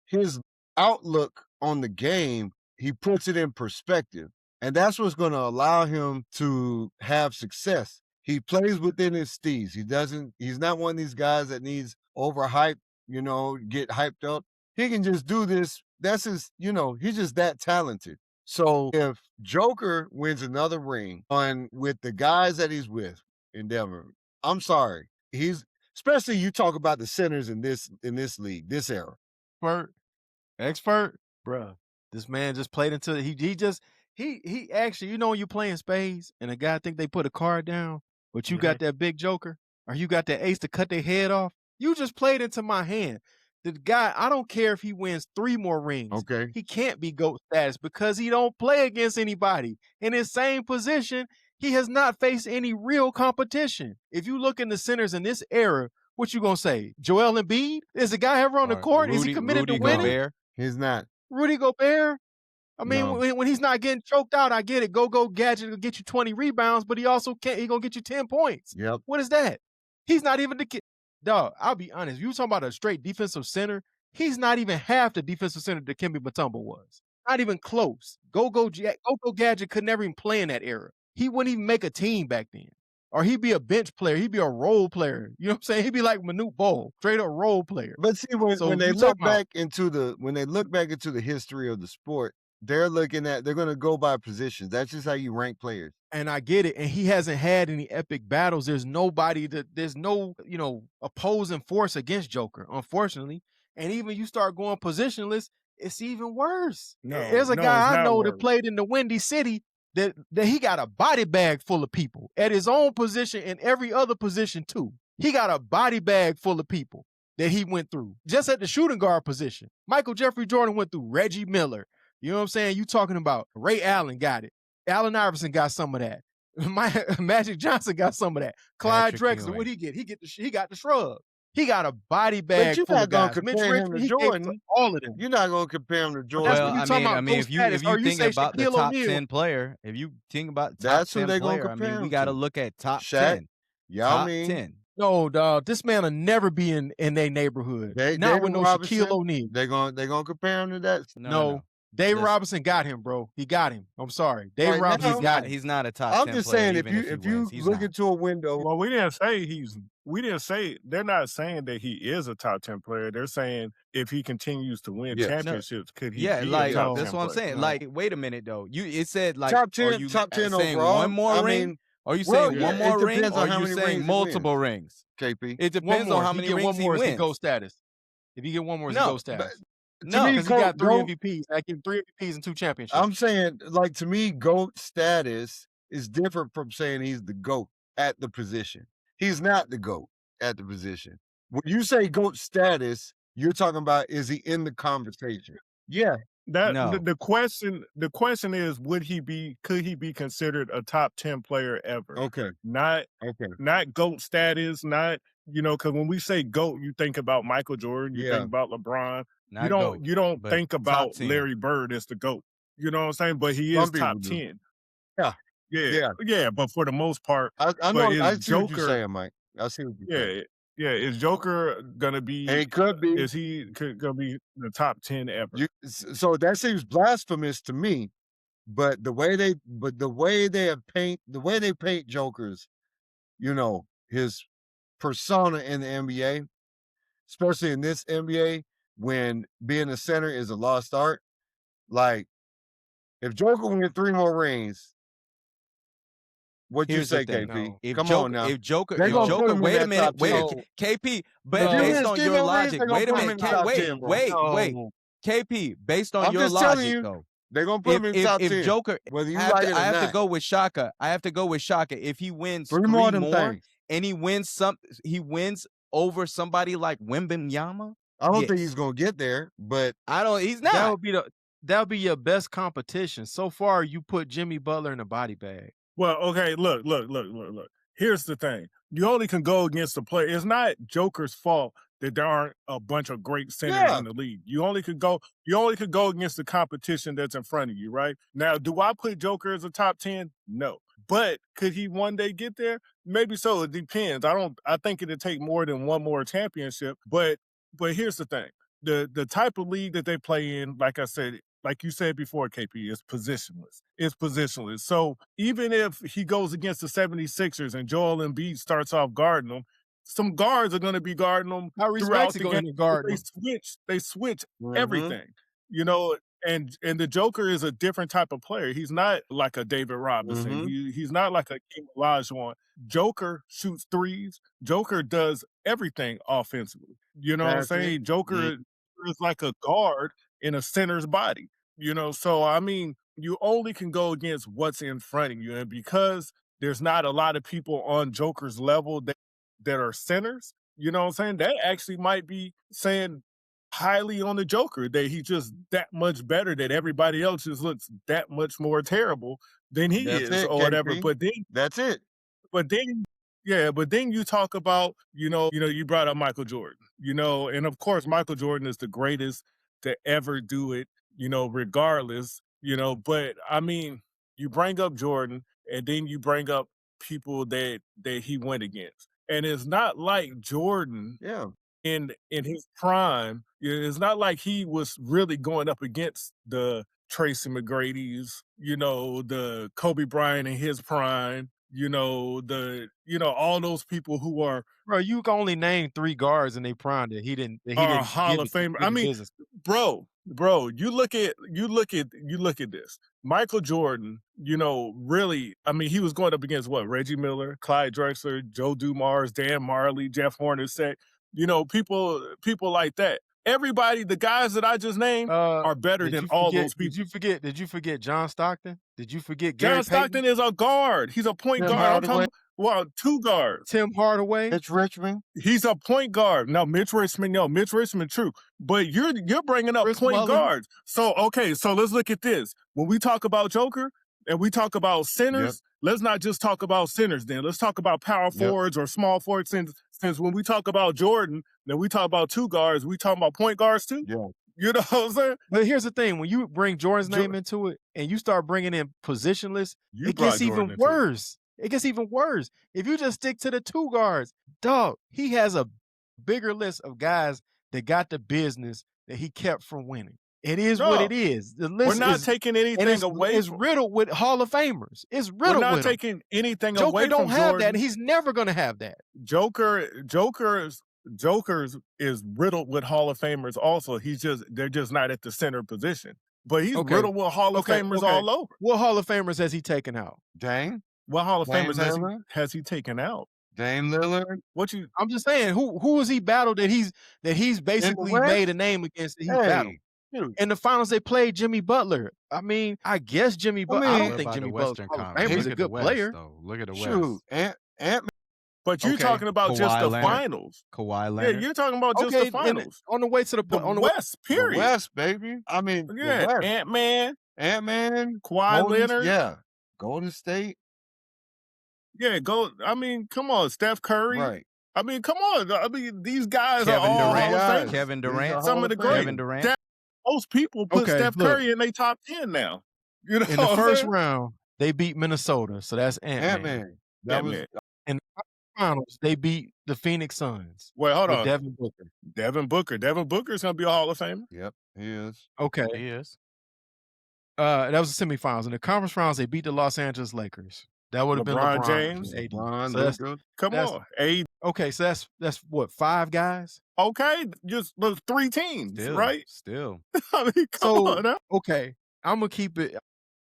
S2: his outlook on the game. He puts it in perspective, and that's what's going to allow him to have success. He plays within his steez. He doesn't. He's not one of these guys that needs overhype, get hyped up. He can just do this. That's he's just that talented. So if Joker wins another ring on with the guys that he's with in Denver, I'm sorry. He's especially you talk about the centers in this league, this era.
S1: Expert, bruh. This man just played until he actually, when you playing spades and a guy think they put a card down, but you
S3: Mhm.
S1: got that big joker or you got that ace to cut their head off. You just played into my hand. The guy, I don't care if he wins 3 more rings.
S2: Okay.
S1: He can't be GOAT status because he don't play against anybody. In his same position, he has not faced any real competition. If you look in the centers in this era, what you gonna say? Joel Embiid? Is the guy ever on the
S4: Or
S1: court? Is he committed to
S4: Rudy
S1: winning?
S4: Gobert.
S2: He's not.
S1: Rudy Gobert? I mean,
S2: No.
S1: when he's not getting choked out, I get it. Go gadget will get you 20 rebounds, but he also can't. He gonna get you 10 points.
S2: Yep.
S1: What is that? He's not even the kid. Dog, I'll be honest. You talking about a straight defensive center? He's not even half the defensive center that Dikembe Mutombo was. Not even close. Go Gadget could never even play in that era. He wouldn't even make a team back then. Or he'd be a bench player. He'd be a role player. You know what I'm saying? He'd be like Manute Bol, straight up role player.
S2: But see, when
S1: So
S2: they
S1: you
S2: look
S1: talking about-
S2: back into the history of the sport, they're gonna go by positions. That's just how you rank players.
S1: And I get it. And he hasn't had any epic battles. There's no, opposing force against Joker, unfortunately. And even you start going positionless, it's even worse. There's a guy I know that played in the Windy City that he got a body bag full of people at his own position and every other position too. He got a body bag full of people that he went through just at the shooting guard position. Michael Jeffrey Jordan went through Reggie Miller. You know what I'm saying? You talking about Ray Allen got it. Allen Iverson got some of that. Magic Johnson got some of that. Clyde
S4: Patrick
S1: Drexler,
S4: Ewing.
S1: what he get? He got the shrub. He got a body bag
S2: But you're
S1: full
S2: not
S1: of
S2: gonna
S1: guys.
S2: compare him to
S1: he gave it
S2: Jordan.
S1: all of them.
S2: You're not gonna compare him to Jordan.
S1: That's
S4: Well,
S1: what you
S4: I
S1: talking
S4: mean,
S1: about,
S4: if you
S1: status. Or you
S4: think
S1: say
S4: about the
S1: Shaquille
S4: top
S1: O'Neal.
S4: 10 player, if you think about top
S2: That's who
S4: 10
S2: they gonna
S4: player, I
S2: compare
S4: mean, we
S2: him
S4: got to
S2: to.
S4: look at top
S2: Shaq,
S4: 10.
S2: Yao
S4: Top
S2: Ming,
S4: 10.
S1: No, dog. This man will never be in their neighborhood. Not
S2: David
S1: with no
S2: Robinson.
S1: Shaquille O'Neal.
S2: They gonna compare him to that.
S1: No. David
S4: Listen.
S1: Robinson got him, bro. He got him. I'm sorry. David
S2: Right
S1: Robinson
S2: now-
S1: got him.
S4: He's not a top
S2: I'm
S4: 10
S2: just
S4: player,
S2: saying,
S4: even
S2: if
S4: he
S2: you
S4: wins. He's
S2: look
S4: not.
S2: into a window,
S3: Well, we didn't say they're not saying that he is a top 10 player. They're saying if he continues to win
S2: Yes.
S3: championships, could he
S4: Yeah,
S3: be
S4: like
S3: a top 10
S4: that's what I'm
S3: player?
S4: saying.
S1: No.
S4: Like, wait a minute though. It said like
S2: top
S4: are
S2: 10,
S4: you
S2: top 10
S4: saying
S2: overall.
S4: one more
S2: I
S4: ring?
S2: mean,
S4: Are you
S2: well,
S4: saying
S2: yeah,
S4: one more
S2: it
S4: ring?
S2: depends
S4: Or
S2: on
S4: are
S2: how
S4: you
S2: many
S4: saying
S2: rings he
S4: multiple
S2: wins.
S4: rings?
S2: KP.
S4: It
S1: One
S4: depends
S1: more.
S4: on how
S1: If
S4: many
S1: he get
S4: rings
S1: one
S4: he
S1: more, is he
S4: wins.
S1: GOAT status? If he get one more, is he
S4: No,
S1: GOAT status?
S4: No,
S2: me,
S1: Because he got 3
S2: GOAT-
S1: MVPs. I give him 3 MVPs and 2 championships.
S2: I'm saying, like, to me, GOAT status is different from saying he's the GOAT at the position. He's not the GOAT at the position. When you say GOAT status, you're talking about, is he in the conversation? Yeah.
S4: No.
S3: The question is, could he be considered a top 10 player ever?
S2: Okay.
S3: Not GOAT status, because when we say GOAT, you think about Michael Jordan, you
S2: Yeah.
S3: think about LeBron.
S4: Not
S3: You don't
S4: GOAT,
S3: you don't
S4: but
S3: think
S4: top
S3: about
S4: 10.
S3: Larry Bird as the GOAT. You know what I'm saying? But he
S2: Some
S3: is
S2: people
S3: top
S2: do.
S3: 10.
S2: Yeah.
S3: Yeah, but for the most part,
S2: I
S3: but
S2: know.
S3: is
S2: I see what you're
S3: Joker
S2: saying, Mike. I see what you're saying.
S3: is Joker gonna
S2: And
S3: be
S2: it could be.
S3: is he gonna be the top 10 ever?
S2: So that seems blasphemous to me. But the way they paint Jokers, his persona in the NBA, especially in this NBA, when being a center is a lost art. Like, if Joker wins 3 more rings, what'd you
S4: Here's the
S2: say,
S4: thing.
S2: KP?
S4: If
S2: Come
S4: Joker,
S2: on now.
S4: if Joker,
S2: They gonna put him in
S4: wait a
S2: that
S4: minute,
S2: top
S4: wait,
S2: 10.
S1: No.
S4: KP,
S1: No.
S4: based
S2: wins
S4: on
S2: 3
S4: your
S2: more rings,
S4: logic,
S2: they gonna
S4: wait a
S2: put him
S4: minute,
S2: in the top 10, bro.
S4: wait,
S1: No.
S4: KP, based on
S2: I'm
S4: your
S2: just telling
S4: logic
S2: you,
S4: though.
S2: They're gonna put him in the top 10.
S4: If Joker,
S2: whether you
S4: I have
S2: like
S4: to,
S2: it or
S4: I have
S2: not.
S4: to go with Shaka. I have to go with Shaka. If he wins
S2: 3
S4: 3
S2: more of
S4: more,
S2: them things.
S4: and he wins over somebody like Wembanyama,
S2: I don't think
S4: yes.
S2: he's gonna get there, but
S4: He's
S1: That
S4: not.
S1: would be your best competition. So far, you put Jimmy Butler in a body bag.
S3: Well, okay, look. Here's the thing. You only can go against the player. It's not Joker's fault that there aren't a bunch of great centers
S2: Yeah.
S3: in the league. You only could go against the competition that's in front of you, right? Now, do I put Joker as a top 10? No. But could he one day get there? Maybe so. It depends. I think it'd take more than one more championship. But here's the thing. The type of league that they play in, like I said, like you said before, KP, is positionless. It's positionless. So even if he goes against the 76ers and Joel Embiid starts off guarding them, some guards are going to be guarding them
S1: Tyrese
S3: throughout
S1: Maxey
S3: the
S1: going
S3: game.
S1: to guard
S3: They
S1: him.
S3: switch
S2: Mhm.
S3: everything, and the Joker is a different type of player. He's not like a David Robinson. He's not like a King Olajuwon. Joker shoots threes. Joker does everything offensively. You know what I'm
S2: That's it.
S3: saying? Joker is like a guard in a center's body. So I mean, you only can go against what's in front of you, and because there's not a lot of people on Joker's level that are centers, you know what I'm saying? That actually might be saying highly on the Joker, that he's just that much better, that everybody else just looks that much more terrible than he
S2: That's
S3: is
S2: it,
S3: or whatever.
S2: KP.
S3: But then
S2: That's it.
S3: but then you talk about, you brought up Michael Jordan, and of course Michael Jordan is the greatest to ever do it, regardless, but I mean, you bring up Jordan and then you bring up people that he went against. And it's not like Jordan
S2: Yeah.
S3: in his prime, it's not like he was really going up against the Tracy McGrady's, the Kobe Bryant in his prime, all those people who are
S1: Bro, you can only name 3 guards in their prime that he didn't
S3: Hall
S1: give
S3: of
S1: it
S3: Famer.
S1: give
S3: I
S1: the
S3: mean,
S1: business.
S3: bro, you look at this. Michael Jordan, really, I mean, he was going up against what? Reggie Miller, Clyde Drexler, Joe Dumars, Dan Marley, Jeff Hornacek, people like that. Everybody, the guys that I just named are better
S1: Did
S3: than
S1: you
S3: all
S1: forget
S3: those people.
S1: did you forget John Stockton? Did you forget Gary
S3: John Stockton is a guard. He's a point
S2: Tim
S3: guard. I'm
S2: Hardaway.
S3: talking 2 guards.
S1: Tim Hardaway?
S2: Mitch Richmond.
S3: He's a point guard. No, Mitch Richmond, true. But you're bringing up
S1: Chris
S3: point
S1: Mullin?
S3: guards. So, okay, so let's look at this. When we talk about Joker and we talk about centers, let's not just talk about centers then. Let's talk about power forwards or small forwards. Since when we talk about Jordan, then we talk about 2 guards, we talk about point guards too?
S2: Yeah.
S3: You know what I'm saying?
S1: But here's the thing, when you bring Jordan's name into it and you start bringing in positionless,
S3: You
S1: it
S3: brought
S1: gets
S3: Jordan
S1: even
S3: into it.
S1: worse. It gets even worse. If you just stick to the 2 guards, dog, he has a bigger list of guys that got the business that he kept from winning. It is what
S3: No,
S1: it is. The list
S3: We're not
S1: is
S3: taking
S1: and
S3: anything away
S1: it's
S3: from
S1: riddled with Hall of Famers. It's
S3: We're
S1: riddled
S3: not
S1: with them.
S3: taking anything
S1: Joker
S3: away
S1: don't
S3: from
S1: have
S3: Jordan.
S1: that, and he's never gonna have that.
S3: Joker's is riddled with Hall of Famers also. They're just not at the center position. But he's
S1: Okay.
S3: riddled with Hall of Famers all over.
S1: What Hall of Famers has he taken out?
S2: Dame.
S3: What Hall of
S2: Dame
S3: Famers
S2: Lillard?
S3: has he taken out?
S2: Dame Lillard.
S1: I'm just saying, who has he battled that he's basically
S2: West?
S1: made a name against that he's battled?
S2: Dude.
S1: In the finals, they played Jimmy Butler. I mean, I guess Jimmy Butler. I
S2: mean-
S1: don't
S4: What
S1: think
S4: about
S1: Jimmy
S4: the
S1: Butler's
S4: Western
S1: Hall of
S4: Conference?
S1: Famer. He's
S4: Look
S1: a
S4: at the
S1: good
S4: West,
S1: player.
S4: though. Look at the
S2: Shoot.
S4: West.
S2: Ant
S3: But you're
S1: Okay.
S3: talking about just
S4: Kawhi
S3: the
S4: Leonard.
S3: finals.
S4: Kawhi
S3: Yeah,
S4: Leonard.
S3: you're talking about just
S1: Okay,
S3: the finals.
S1: on the way to
S3: The
S1: on the
S3: West,
S2: the
S3: period.
S2: West, baby. I mean, the
S3: Yeah,
S2: West.
S3: Ant-Man,
S2: Ant-Man.
S3: Kawhi
S2: Golden-
S3: Leonard.
S2: Yeah. Golden State.
S3: Yeah, I mean, come on, Steph Curry.
S2: Right.
S3: I mean, come on. I mean, these guys
S4: Kevin
S3: are all
S4: Durant.
S3: Hall of
S2: Guys.
S3: Famers.
S4: Kevin
S2: These are
S4: Durant.
S2: Hall
S3: Some of
S2: of
S3: the great.
S4: Kevin Durant.
S3: That- Most people put
S1: Okay,
S3: Steph
S1: look.
S3: Curry in their top 10 now. You know
S1: in the
S3: what I'm
S1: first
S3: saying?
S1: round, they beat Minnesota, so that's Ant-Man.
S2: Ant-Man. That was
S3: Ant-Man.
S1: In the finals, they beat the Phoenix Suns
S3: Wait, hold
S1: with
S3: on.
S1: Devin Booker.
S3: Devin Booker. Devin Booker's going to be a Hall of Famer.
S2: Yep, he is.
S1: Okay,
S4: He is.
S1: that was the semifinals. In the conference rounds, they beat the Los Angeles Lakers. That would have been
S3: LeBron
S1: LeBron
S3: James.
S1: and AD.
S2: LeBron,
S1: So that's-
S2: Luka.
S3: Come
S1: That's-
S3: on. AD.
S1: Okay, so that's what, 5 guys?
S3: Okay, just those 3 teams,
S4: Still.
S3: right?
S4: Still.
S3: I mean, come
S1: So
S3: on. Now.
S1: okay, I'm gonna keep it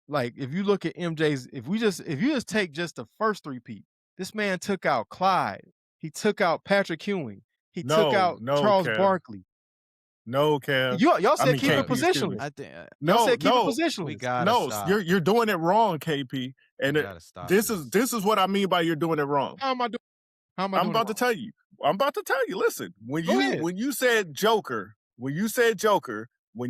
S1: like if you look at MJ's, if you just take just the first 3 people, this man took out Clyde, he took out Patrick Ewing, he took
S3: No,
S1: out
S3: no,
S1: Charles
S3: Kev.
S1: Barkley.
S3: No, Kev.
S1: Y'all said
S3: mean,
S1: keep it
S3: KP, excuse me.
S1: positionless.
S4: I think
S1: Y'all
S3: No,
S1: said keep
S3: no.
S1: it
S4: we
S1: positionless.
S4: gotta
S3: No,
S4: stop.
S3: you're doing it wrong, KP. And
S4: We gotta stop
S3: this is what I mean by you're doing it wrong.
S1: How am I doing? How am I
S3: I'm
S1: doing
S3: about to
S1: it
S3: tell you. I'm about to tell you. Listen, when
S1: Go ahead.
S3: you said Joker, when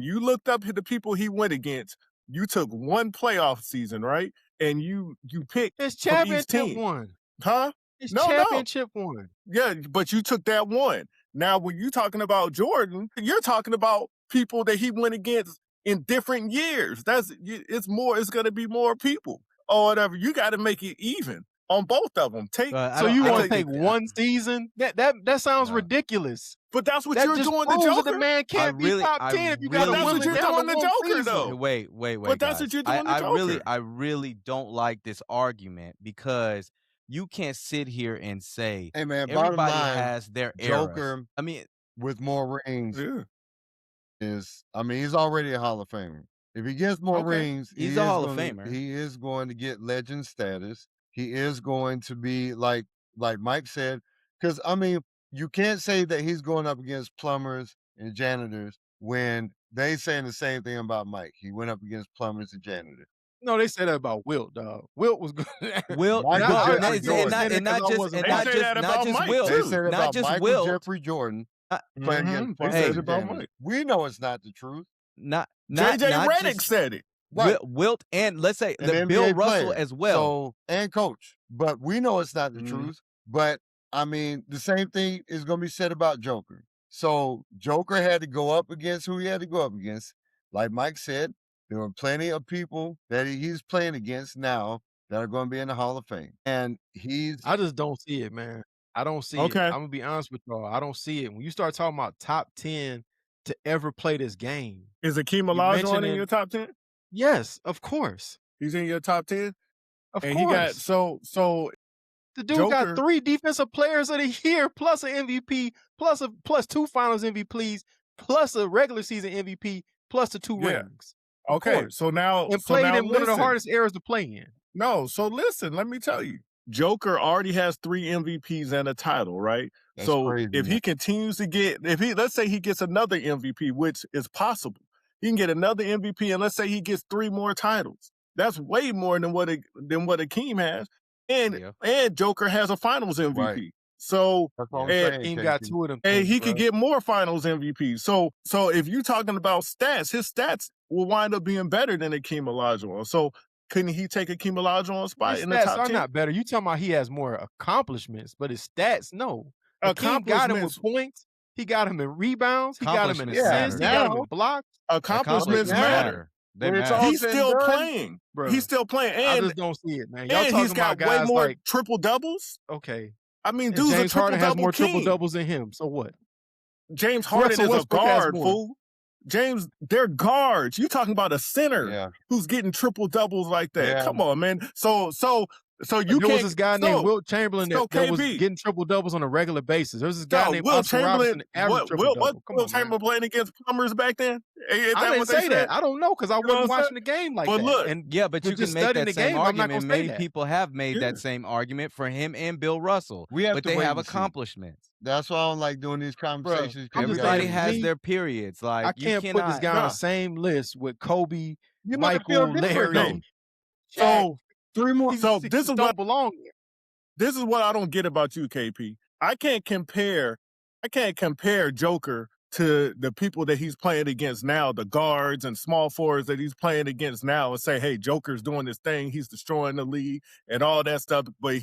S3: you looked up the people he went against, you took one playoff season, right? And you picked
S1: It's
S3: from each
S1: championship
S3: team,
S1: one.
S3: huh?
S1: It's
S3: No, no.
S1: championship one.
S3: Yeah, but you took that one. Now, when you're talking about Jordan, you're talking about people that he went against in different years. It's going to be more people or whatever. You got to make it even on both of them.
S1: So you want to take one season? That sounds
S4: No.
S1: ridiculous.
S3: But that's what
S1: That
S3: you're
S1: just
S3: doing to
S1: proves that
S3: Joker.
S1: the man can't be top 10 if you got
S3: But
S1: to
S3: that's
S1: whittle
S3: what
S1: it
S3: you're
S1: down
S3: doing
S1: to
S3: to
S1: one
S3: Joker,
S1: season.
S3: though.
S4: Wait,
S3: But that's
S4: guys.
S3: what you're doing to Joker.
S4: I really don't like this argument because you can't sit here and say
S2: Hey, man, bottom
S4: everybody
S2: line,
S4: has their eras.
S2: Joker
S4: I mean,
S2: with more rings
S3: Yeah.
S2: he's already a Hall of Famer. If he gets more
S1: Okay.
S2: rings,
S4: He's a Hall of
S2: gonna-
S4: Famer.
S2: He is going to get legend status. He is going to be like Mike said, because I mean, you can't say that he's going up against plumbers and janitors when they saying the same thing about Mike. He went up against plumbers and janitors.
S1: No, they said that about Wilt, dog. Wilt was good.
S4: Wilt,
S2: Michael
S4: no,
S2: Jeffrey
S4: and not
S2: Jordan.
S4: just
S3: They say that about
S4: Wilt,
S3: Mike,
S2: They
S3: too.
S2: said it
S4: not
S2: about
S4: just
S2: Michael
S4: Wilt,
S2: Jeffrey Jordan. playing against
S3: They
S2: Frank
S3: said
S4: Hey.
S3: it about
S2: James.
S3: Mike.
S2: We know it's not the truth.
S4: Not
S3: JJ Redick
S4: just
S3: said it.
S2: Right.
S4: Wilt and let's say
S2: An
S4: the Bill
S2: NBA
S4: Russell
S2: player.
S4: as well.
S2: So, and coach. But we know it's not the truth. But I mean, the same thing is going to be said about Joker. So Joker had to go up against who he had to go up against. Like Mike said, there were plenty of people that he's playing against now that are going to be in the Hall of Fame. And
S1: I just don't see it, man. I don't see it.
S3: Okay.
S1: I'm gonna be honest with y'all. I don't see it. When you start talking about top 10 to ever play this game,
S3: Is Akeem
S1: you
S3: Olajuwon in
S1: mentioning
S3: your top 10?
S1: yes, of course.
S3: He's in your top 10?
S1: Of
S3: And
S1: course.
S3: he got so
S1: The dude
S3: Joker,
S1: got 3 defensive players of the year, plus an MVP, plus 2 finals MVPs, plus a regular season MVP, plus the 2
S3: Yeah.
S1: rings. Of
S3: Okay,
S1: course.
S3: so now
S1: And
S3: so
S1: played
S3: now
S1: in one of the
S3: listen.
S1: hardest eras to play in.
S3: No, so listen, let me tell you. Joker already has 3 MVPs and a title, right?
S2: That's
S3: so
S2: crazy,
S3: if
S2: man.
S3: he continues to get, let's say he gets another MVP, which is possible, he can get another MVP, and let's say he gets 3 more titles. That's way more than what Akeem has, and Joker has a Finals MVP.
S2: Right.
S3: So
S2: That's what I'm
S3: and,
S2: saying,
S1: Team
S2: KP.
S1: got 2 of them.
S3: and
S1: things,
S3: he
S1: bruh.
S3: could get more Finals MVPs. So if you're talking about stats, his stats will wind up being better than Akeem Olajuwon. So couldn't he take Akeem Olajuwon's spot
S1: His
S3: in the
S1: stats
S3: top
S1: are
S3: 10?
S1: not better. You talking about he has more accomplishments, but his stats, no. Akeem got him with points. He got him in rebounds. He got him in
S4: Accomplishments
S1: assists. He got him in
S2: Now-
S1: blocks.
S3: Accomplishments matter.
S4: They
S2: When it's
S4: matter.
S2: all
S3: He's
S2: said and
S3: still
S2: done,
S3: playing.
S1: Bruh.
S3: He's still playing.
S1: I
S3: And,
S1: just don't see it, man. Y'all
S3: and
S1: talking
S3: he's
S1: about
S3: got way
S1: guys
S3: more
S1: like,
S3: triple doubles.
S1: okay.
S3: I mean,
S1: And
S3: dude's
S1: James
S3: a triple
S1: Harden has
S3: double
S1: more
S3: king.
S1: triple doubles than him. So what?
S3: James Harden
S1: Russell
S3: is a
S1: Westbrook has
S3: guard,
S1: more.
S3: fool. James, they're guards. You talking about a center
S2: Yeah.
S3: who's getting triple doubles like that?
S2: Yeah.
S3: Come on, man. So you
S1: There was
S3: can't.
S1: this guy named Wilt Chamberlain
S3: so
S1: that was
S3: KB.
S1: getting triple doubles on a regular basis. There was this guy
S3: No,
S1: named
S3: Will
S1: Oscar Robertson
S3: Chamberlain.
S1: that averaged
S3: What
S1: triple double. Come
S3: Will
S1: on, man.
S3: Chamberlain playing against plumbers back then? Is
S1: I
S3: that
S1: didn't
S3: what they
S1: say
S3: said?
S1: that. I don't know because I
S3: You know
S1: wasn't
S3: what I'm
S1: watching the game like
S3: But
S1: that.
S3: look,
S1: And
S4: Yeah, but
S1: with
S4: you can
S1: just
S4: make
S1: studying
S4: that
S1: the
S4: same
S1: game, I'm not
S4: argument.
S1: gonna say
S4: Many
S1: that.
S4: people have made
S3: Yeah.
S4: that same argument for him and Bill Russell,
S2: We have
S4: but
S2: to
S4: they
S2: wait
S4: have
S2: and see.
S4: accomplishments.
S2: That's why I don't like doing these conversations. 'cause
S1: I'm just
S4: Everybody
S1: saying,
S2: gotta-
S4: has
S1: me,
S4: their periods. Like
S1: I
S4: you
S1: can't put this
S4: cannot.
S1: guy on
S3: Nah.
S1: the same list with Kobe,
S2: You might feel
S1: Michael,
S2: different,
S1: Larry.
S2: though.
S1: Shaq.
S3: So
S2: 3 more.
S3: So
S1: He
S3: this is
S1: just
S3: what
S1: don't belong there.
S3: this is what I don't get about you, KP. I can't compare Joker to the people that he's playing against now, the guards and small forwards that he's playing against now, and say, hey, Joker's doing this thing, he's destroying the league and all that stuff. But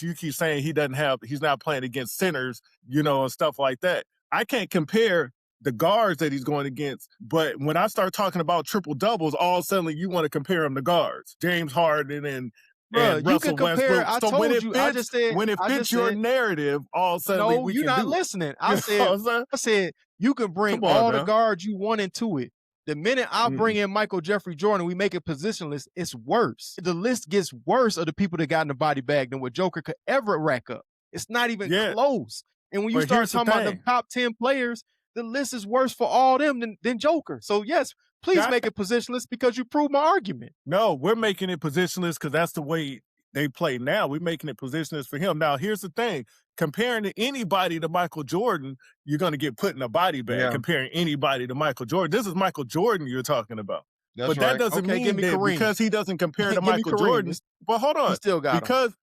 S3: you keep saying he's not playing against centers, and stuff like that. I can't compare the guards that he's going against, but when I start talking about triple doubles, all of a sudden you want to compare him to guards, James Harden and
S1: Bruh, you
S3: Russell
S1: can compare.
S3: Westbrook.
S1: I
S3: So when
S1: told
S3: it
S1: you.
S3: fits,
S1: I just said.
S3: when it
S1: I
S3: fits
S1: just
S3: your
S1: said,
S3: narrative, all of a sudden
S1: no,
S3: we
S1: you're
S3: can
S1: not
S3: do
S1: listening.
S3: it.
S1: I
S3: You know
S1: said.
S3: what I'm saying?
S1: I said you can bring
S3: Come on,
S1: all the
S3: now.
S1: guards you want into it. The minute I bring in Michael Jeffrey Jordan, we make it positionless. It's worse. The list gets worse of the people that got in the body bag than what Joker could ever rack up. It's not even
S3: Yeah.
S1: close. And when you
S3: But
S1: start
S3: here's the
S1: talking about the
S3: thing.
S1: top 10 players, the list is worse for all them than Joker. So yes, please
S3: Got
S1: make it positionless because you prove my argument.
S3: No, we're making it positionless because that's the way they play now. We're making it positionless for him. Now, here's the thing. Comparing to anybody to Michael Jordan, you're going to get put in a body bag.
S2: Yeah.
S3: Comparing anybody to Michael Jordan. This is Michael Jordan you're talking about.
S2: That's
S3: But
S2: right.
S3: that doesn't
S1: Okay, give
S3: mean
S1: me
S3: that
S1: Kareem.
S3: because he doesn't compare to
S1: Give me
S3: Michael
S1: Kareem.
S3: Jordan. But hold on.
S1: He still got him.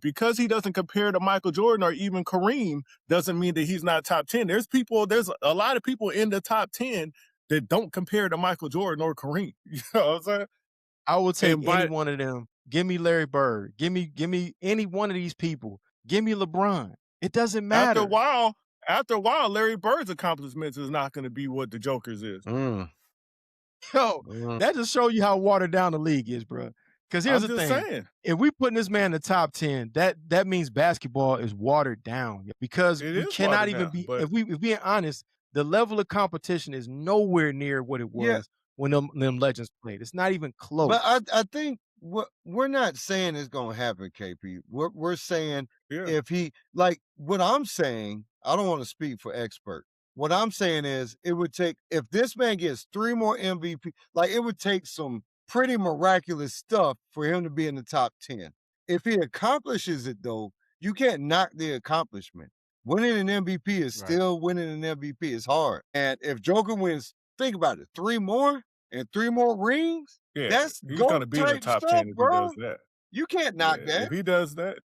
S3: Because he doesn't compare to Michael Jordan or even Kareem doesn't mean that he's not top 10. There's a lot of people in the top 10 that don't compare to Michael Jordan or Kareem. You know what I'm saying?
S1: I will take
S3: And by-
S1: any one of them. Give me Larry Bird. Give me any one of these people. Give me LeBron. It doesn't matter.
S3: After a while, Larry Bird's accomplishments is not going to be what the Joker's is.
S1: Yo, that just show you how watered down the league is, bro. Because here's
S3: I'm
S1: the
S3: just
S1: thing.
S3: saying.
S1: If we putting this man in the top 10, that means basketball is watered down. Because
S3: It
S1: we
S3: is
S1: cannot
S3: watered
S1: even
S3: down,
S1: be,
S3: but-
S1: if we being honest, the level of competition is nowhere near what it was
S2: Yeah.
S1: when them legends played. It's not even close.
S2: But I think we're not saying it's gonna happen, KP. We're saying
S3: Yeah.
S2: if he like what I'm saying, I don't want to speak for expert. What I'm saying is it would take if this man gets 3 more MVP, like it would take some pretty miraculous stuff for him to be in the top 10. If he accomplishes it though, you can't knock the accomplishment. Winning an MVP is
S1: Right.
S2: still winning an MVP. It's hard. And if Joker wins, think about it, 3 more and 3 more rings,
S3: Yeah,
S2: that's
S3: he's going to
S2: GOAT
S3: be in the
S2: type
S3: top
S2: stuff,
S3: 10 if
S2: bro.
S3: he does that.
S2: You can't knock
S3: Yeah,
S2: that.
S3: If he does that.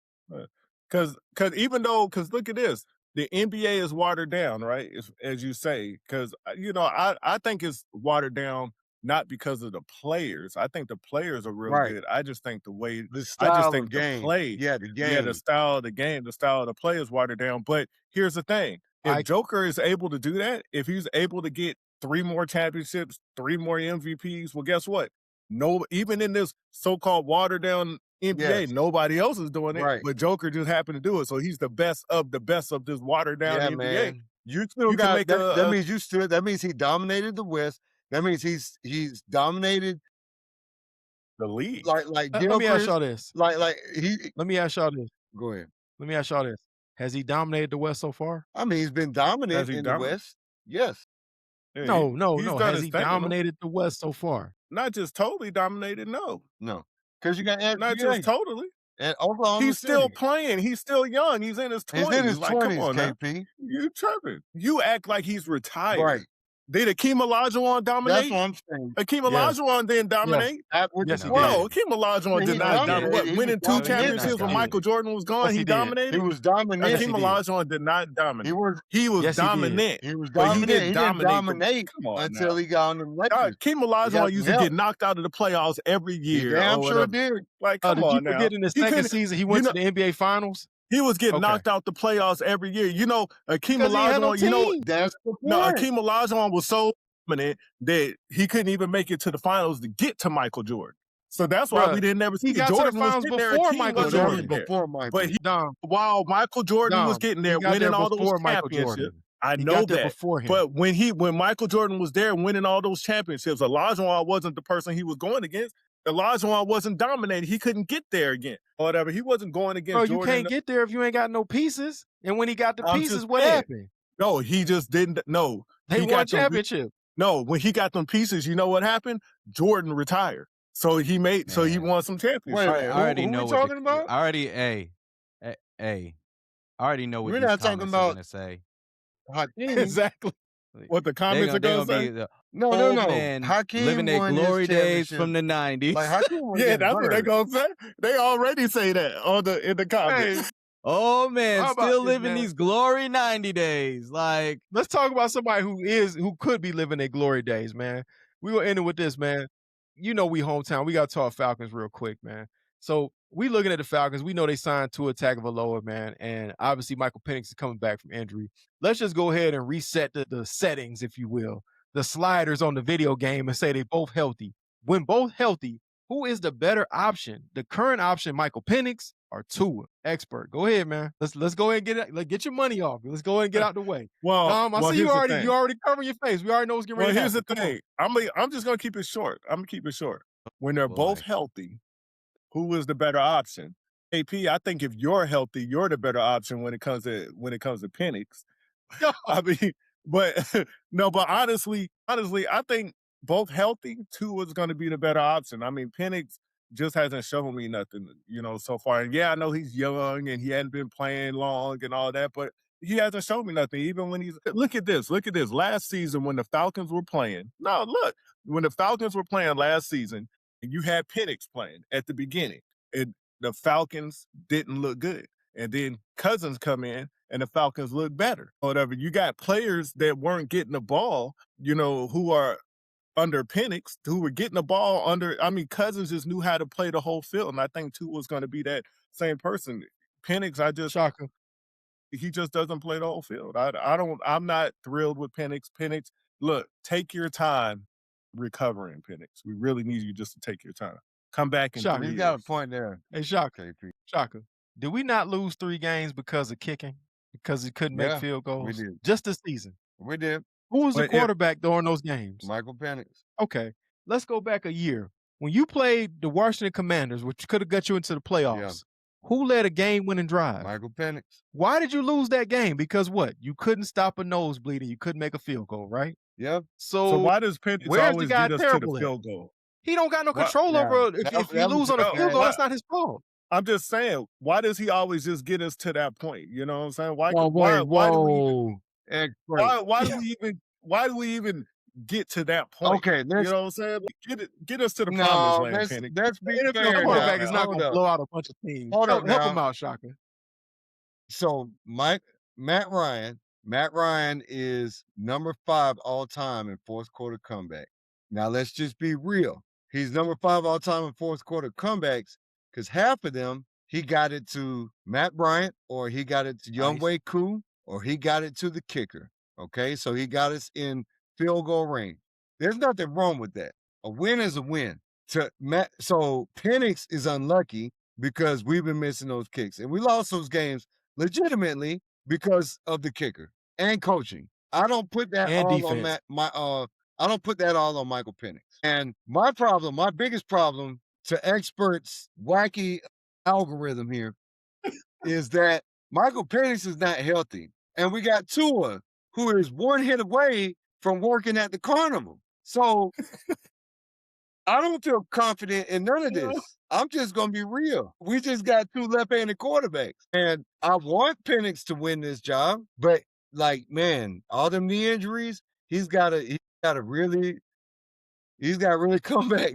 S3: Because look at this. the NBA is watered down, right? As you say, because I think it's watered down not because of the players. I think the players are real
S2: Right.
S3: good. I just think
S2: The
S3: I just
S2: style of
S3: think the
S2: game.
S3: play,
S2: Yeah, the
S3: yeah, the
S2: game.
S3: style of the game, the style of the play is watered down. But here's the thing: if
S1: I
S3: Joker is able to do that, if he's able to get 3 more championships, 3 more MVPs, well, guess what? No, even in this so-called watered down NBA,
S2: Yes.
S3: nobody else is doing it,
S2: Right.
S3: but Joker just happened to do it. So he's the best of this watered down
S2: Yeah,
S3: NBA.
S2: man. You still
S3: You can
S2: got
S3: make
S2: that means that means he dominated the West. That means he's dominated
S3: the league.
S2: like
S1: let me ask
S2: Gilchrist.
S1: y'all this.
S2: Like he
S1: Let me ask y'all this.
S2: go ahead.
S1: Let me ask y'all this. Has he dominated the West so far?
S2: I mean, he's been
S3: Has
S2: dominant
S3: he
S2: in the
S3: dominated?
S2: West. Yes.
S3: Yeah,
S1: No.
S3: he's done
S1: Has
S3: his
S1: he
S3: thing.
S1: dominated the West so far?
S3: Not just totally dominated, no.
S2: No. Because you got
S3: Not just
S2: SGA
S3: totally.
S2: and Oklahoma
S3: He's still
S2: City.
S3: playing. He's still young. He's in his 20s.
S2: He's in his
S3: Like, come
S2: 20s,
S3: on now.
S2: KP.
S3: You tripping. You act like he's retired.
S2: Right.
S3: Did Akeem Olajuwon
S2: That's
S3: dominate?
S2: what I'm saying.
S3: Akeem
S1: Yes.
S3: Olajuwon didn't dominate.
S2: With
S1: Yes,
S2: the
S1: he
S3: Well,
S2: Twins.
S3: no, Akeem Olajuwon
S2: He
S3: did not
S2: dominated.
S3: dominate.
S2: He was
S3: Winning 2
S2: dominating
S3: championships
S2: that
S3: when
S2: game.
S3: Michael Jordan was gone,
S1: Yes,
S3: he
S1: he did.
S3: dominated.
S2: He was dominant.
S1: Yes, he
S3: Akeem
S1: did.
S3: Olajuwon did not dominate.
S2: He was
S3: He was
S1: Yes, he did.
S3: dominant.
S2: he was
S3: But he
S2: dominant.
S3: didn't
S2: He didn't
S3: dominate. Come on
S2: until
S3: now.
S2: he got on the Lakers.
S3: Akeem
S2: He got
S3: Olajuwon used
S2: some
S3: to
S2: help.
S3: get knocked out of the playoffs every
S2: He
S3: year
S2: damn
S3: or
S2: sure
S3: whatever.
S2: did.
S3: Like, come
S1: Did you
S3: on now.
S1: forget in the
S3: He
S1: second
S3: couldn't.
S1: season he
S3: You
S1: went
S3: know,
S1: to the NBA Finals?
S3: he was getting
S1: Okay.
S3: knocked out the playoffs every year. You know, Akeem
S1: Because he had no
S3: Olajuwon. You know,
S1: team.
S2: That's the
S3: no,
S2: point.
S3: Akeem Olajuwon was so dominant that he couldn't even make it to the finals to get to Michael Jordan. So that's why we
S1: Bruh,
S3: didn't never see
S1: he
S3: it.
S1: got to the
S3: Jordan was
S1: finals
S3: getting there.
S1: before
S3: Akeem
S1: Michael
S3: wasn't
S2: That was
S1: Jordan.
S3: getting there.
S2: before Michael.
S3: But
S1: Dom,
S3: while Michael Jordan was getting there,
S1: he got
S3: winning
S1: there
S3: all those
S1: before Michael
S3: championships,
S1: Jordan.
S3: I
S1: He
S3: know
S1: got there
S3: that.
S1: before him.
S3: But when Michael Jordan was there winning all those championships, Olajuwon wasn't the person he was going against. Olajuwon wasn't dominating. He couldn't get there again. Or whatever. He wasn't going against
S1: Bro, you
S3: Jordan.
S1: can't get there if you ain't got no pieces. And when he got the
S3: I'm
S1: pieces,
S3: just
S1: what
S3: saying.
S1: happened?
S3: No, he just didn't. No,
S1: They
S3: he
S1: won
S3: got them.
S1: championship.
S3: No, when he got them pieces, you know what happened? Jordan retired. So he made. So he
S4: Man.
S3: won some championships.
S2: Wait a minute.
S4: I already
S2: Who
S4: know
S2: we
S4: what
S2: talking about?
S4: I already I already know what
S2: We're
S4: these
S2: not talking
S4: comments are
S2: about
S4: gonna say.
S2: Hakeem.
S1: Exactly.
S3: What the
S4: They
S3: comments are
S4: gonna
S3: gonna say?
S4: be the
S2: No.
S4: old man
S2: Hakeem
S4: living their
S2: won his
S4: glory days from
S2: championship.
S4: the 90s.
S2: Like Hakeem was
S3: Yeah,
S2: getting
S3: that's what they
S2: burned.
S3: gonna say. They already say that in the comments.
S1: Hey,
S4: Oh man,
S1: how about
S4: still
S1: this,
S4: living
S1: man?
S4: these glory 90 days. Like,
S1: Let's talk about somebody who could be living their glory days, man. We will end it with this, man. You know we hometown. We got to talk Falcons real quick, man. So we looking at the Falcons. We know they signed Tua Tagovailoa, man, and obviously Michael Penix is coming back from injury. Let's just go ahead and reset the settings, if you will, the sliders on the video game, and say they both healthy. When both healthy, who is the better option? The current option, Michael Penix or Tua? Expert, go ahead, man. Let's go ahead and get your money off. Let's go ahead and get out the way. I see you already covering your face. We already know what's getting ready to
S3: here's the
S1: happen.
S3: thing. I'm just gonna keep it short. I'm gonna keep it short. When they're both
S4: Boy.
S3: healthy, who is the better option? AP, I think if you're healthy, you're the better option when it comes to Penix. I mean, but no, but honestly, I think both healthy, Tua is going to be the better option. I mean, Penix just hasn't shown me nothing, so far. And yeah, I know he's young and he hadn't been playing long and all that, but he hasn't shown me nothing. Even when look at this. Last season when the Falcons were playing. No, look, when the Falcons were playing last season, and you had Penix playing at the beginning, and the Falcons didn't look good. And then Cousins come in and the Falcons look better. Whatever. You got players that weren't getting the ball, who are under Penix, who were getting the ball under. I mean, Cousins just knew how to play the whole field. And I think Tua was going to be that same person. Penix,
S1: Shocker.
S3: he just doesn't play the whole field. I'm not thrilled with Penix. Penix, look, take your time recovering, Penix. We really need you just to take your time. Come back in
S1: Shocker.
S3: 3
S2: You
S3: years.
S2: got a point there.
S1: Hey, Shocker.
S2: KP.
S1: Shocker. Did we not lose 3 games because of kicking? Because he couldn't make
S2: Yeah,
S1: field goals?
S2: we did.
S1: Just this season.
S2: We did.
S1: Who was the
S3: But if-
S1: quarterback during those games?
S2: Michael Penix.
S1: Okay. Let's go back a year. When you played the Washington Commanders, which could have got you into the playoffs, who led a game-winning drive?
S2: Michael Penix.
S1: Why did you lose that game? Because what? You couldn't stop a nosebleed and you couldn't make a field goal, right?
S2: Yep.
S3: So why does Penix
S1: where's the
S3: always
S1: guy
S3: get us to
S1: terrible
S3: the
S1: at?
S3: field goal?
S1: He don't got no
S3: Why-
S1: control
S2: Nah,
S1: over it.
S2: that-
S1: If you
S2: that was
S1: lose on a
S2: the-
S1: field goal,
S3: why-
S1: that's not his fault.
S3: I'm just saying, why does he always just get us to that point? You know what I'm saying? Why
S1: Whoa,
S3: do we even get to that point?
S2: Okay,
S3: You
S2: let's
S3: know what I'm saying? Like, get us to the
S2: no,
S3: promised land,
S2: let's
S3: Penix.
S2: be
S1: NFL
S2: fair
S1: quarterback
S2: now.
S1: is not
S2: Hold
S1: going to
S2: up.
S1: blow out a bunch of teams.
S2: Hold up
S1: Help him
S2: now.
S1: out, Shocker.
S2: So Matt Ryan. Matt Ryan is number 5 all time in fourth quarter comeback. Now let's just be real. He's number 5 all time in fourth quarter comebacks because half of them he got it to Matt Bryant, or he got it to Younghoe Koo, or he got it to the kicker. Okay, so he got us in field goal range. There's nothing wrong with that. A win is a win. So Penix is unlucky because we've been missing those kicks, and we lost those games legitimately because of the kicker and coaching. I don't put that
S1: And
S2: all
S1: defense.
S2: on I don't put that all on Michael Penix. And my biggest problem to experts' wacky algorithm here is that Michael Penix is not healthy. And we got Tua, who is one hit away from working at the carnival. So I don't feel confident in none of this. I'm just going to be real. We just got 2 left-handed quarterbacks. And I want Penix to win this job, but like, man, all them knee injuries, he's got to really come back.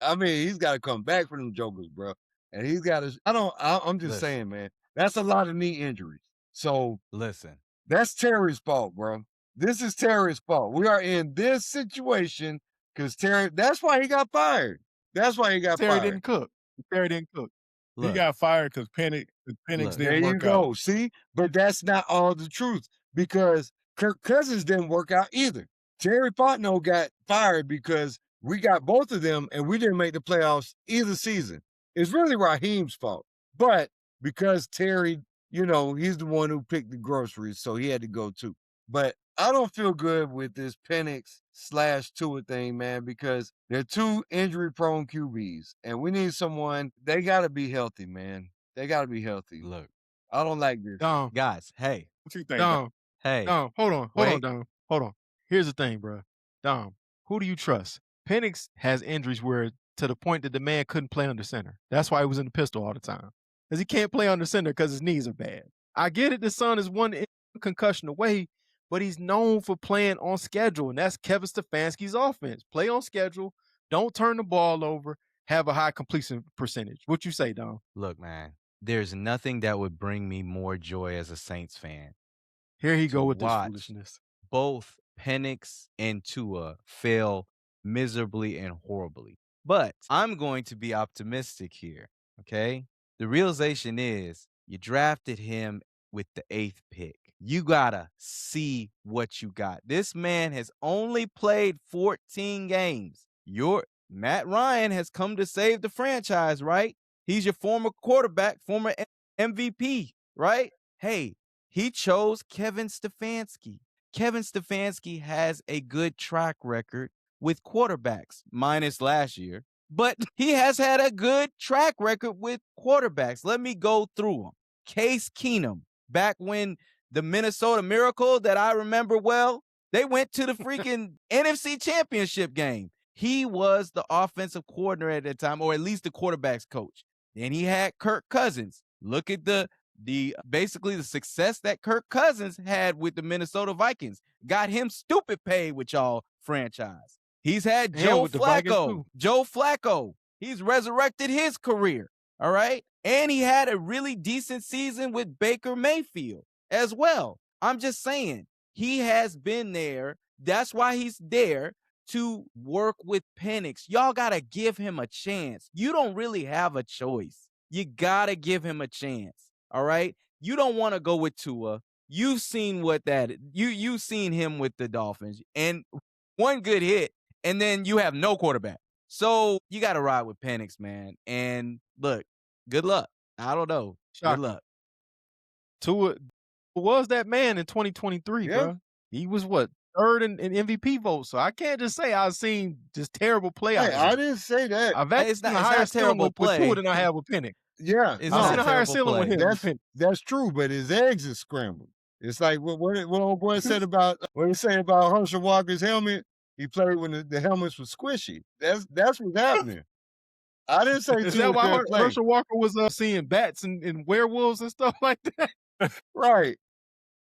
S2: I mean, he's got to come back for them jokers, bro. And he's got to, I'm just saying, man, that's a lot of knee injuries. So
S4: Listen,
S2: that's Terry's fault, bro. This is Terry's fault. We are in this situation because Terry, that's why he got fired. That's why he got
S1: Terry
S2: fired.
S1: didn't cook. Terry didn't cook.
S3: He
S4: look,
S3: got fired because Penix
S4: Look,
S2: There
S3: didn't
S2: you
S3: work
S2: go.
S3: out.
S2: See, but that's not all the truth because Kirk Cousins didn't work out either. Terry Fontenot got fired because we got both of them and we didn't make the playoffs either season. It's really Raheem's fault. But because Terry, he's the one who picked the groceries, so he had to go too. But I don't feel good with this Penix/Tua thing, man, because they're 2 injury-prone QBs, and we need someone. They got to be healthy, man. They got to be healthy.
S4: look,
S2: I don't like this.
S1: Dom,
S4: guys. Hey,
S3: What you think?
S1: Dom,
S4: hey.
S1: Dom, hold on,
S4: Wait.
S1: Dom. Hold on. Here's the thing, bro. Dom, who do you trust? Penix has injuries where to the point that the man couldn't play under center. That's why he was in the pistol all the time. Because he can't play under center because his knees are bad. I get it, the son is one concussion away, but he's known for playing on schedule, and that's Kevin Stefanski's offense. Play on schedule, don't turn the ball over, have a high completion percentage. What you say, Dom?
S4: Look, man, there's nothing that would bring me more joy as a Saints fan.
S1: Here he
S4: to
S1: go with this
S4: watch
S1: foolishness.
S4: both Penix and Tua fail miserably and horribly. But I'm going to be optimistic here, okay? The realization is you drafted him with the 8th pick. You gotta see what you got. This man has only played 14 games. Your Matt Ryan has come to save the franchise, right? He's your former quarterback, former MVP, right? Hey, he chose Kevin Stefanski. Kevin Stefanski has a good track record with quarterbacks, minus last year, but he has had a good track record with quarterbacks. Let me go through them. Case Keenum, back when the Minnesota Miracle that I remember well, they went to the freaking NFC Championship game. He was the offensive coordinator at that time, or at least the quarterback's coach. Then he had Kirk Cousins. Look at the basically the success that Kirk Cousins had with the Minnesota Vikings. Got him stupid paid with y'all franchise. He's had Joe Flacco. Joe Flacco. He's resurrected his career. All right. And he had a really decent season with Baker Mayfield as well. I'm just saying, he has been there. That's why he's there to work with Penix. Y'all got to give him a chance. You don't really have a choice. You got to give him a chance. All right. You don't want to go with Tua. You've seen you've seen him with the Dolphins and one good hit, and then you have no quarterback. So you got to ride with Penix, man. And look, good luck. I don't know. Good luck.
S1: Tua was that man in 2023, bro. He was what? 3rd in MVP votes. So I can't just say I've seen just terrible play out
S2: Hey,
S1: of
S2: I
S1: him.
S2: didn't say that.
S1: I've actually
S4: It's
S1: seen
S4: not
S1: a higher
S4: a terrible
S1: ceiling with Tua
S4: play.
S1: than I have with Penix.
S2: Yeah,
S4: It's
S1: I've
S4: not
S1: seen a higher
S4: terrible
S1: ceiling with
S4: play.
S1: him. with Penix.
S2: That's true, but his eggs is scrambled. It's like what old boy said about what he said about Herschel Walker's helmet. He played when the helmets were squishy. That's what's happening. I didn't say
S1: Is
S2: Tua
S1: that why
S2: couldn't play.
S1: Herschel Walker was seeing bats and werewolves and stuff like that?
S2: Right.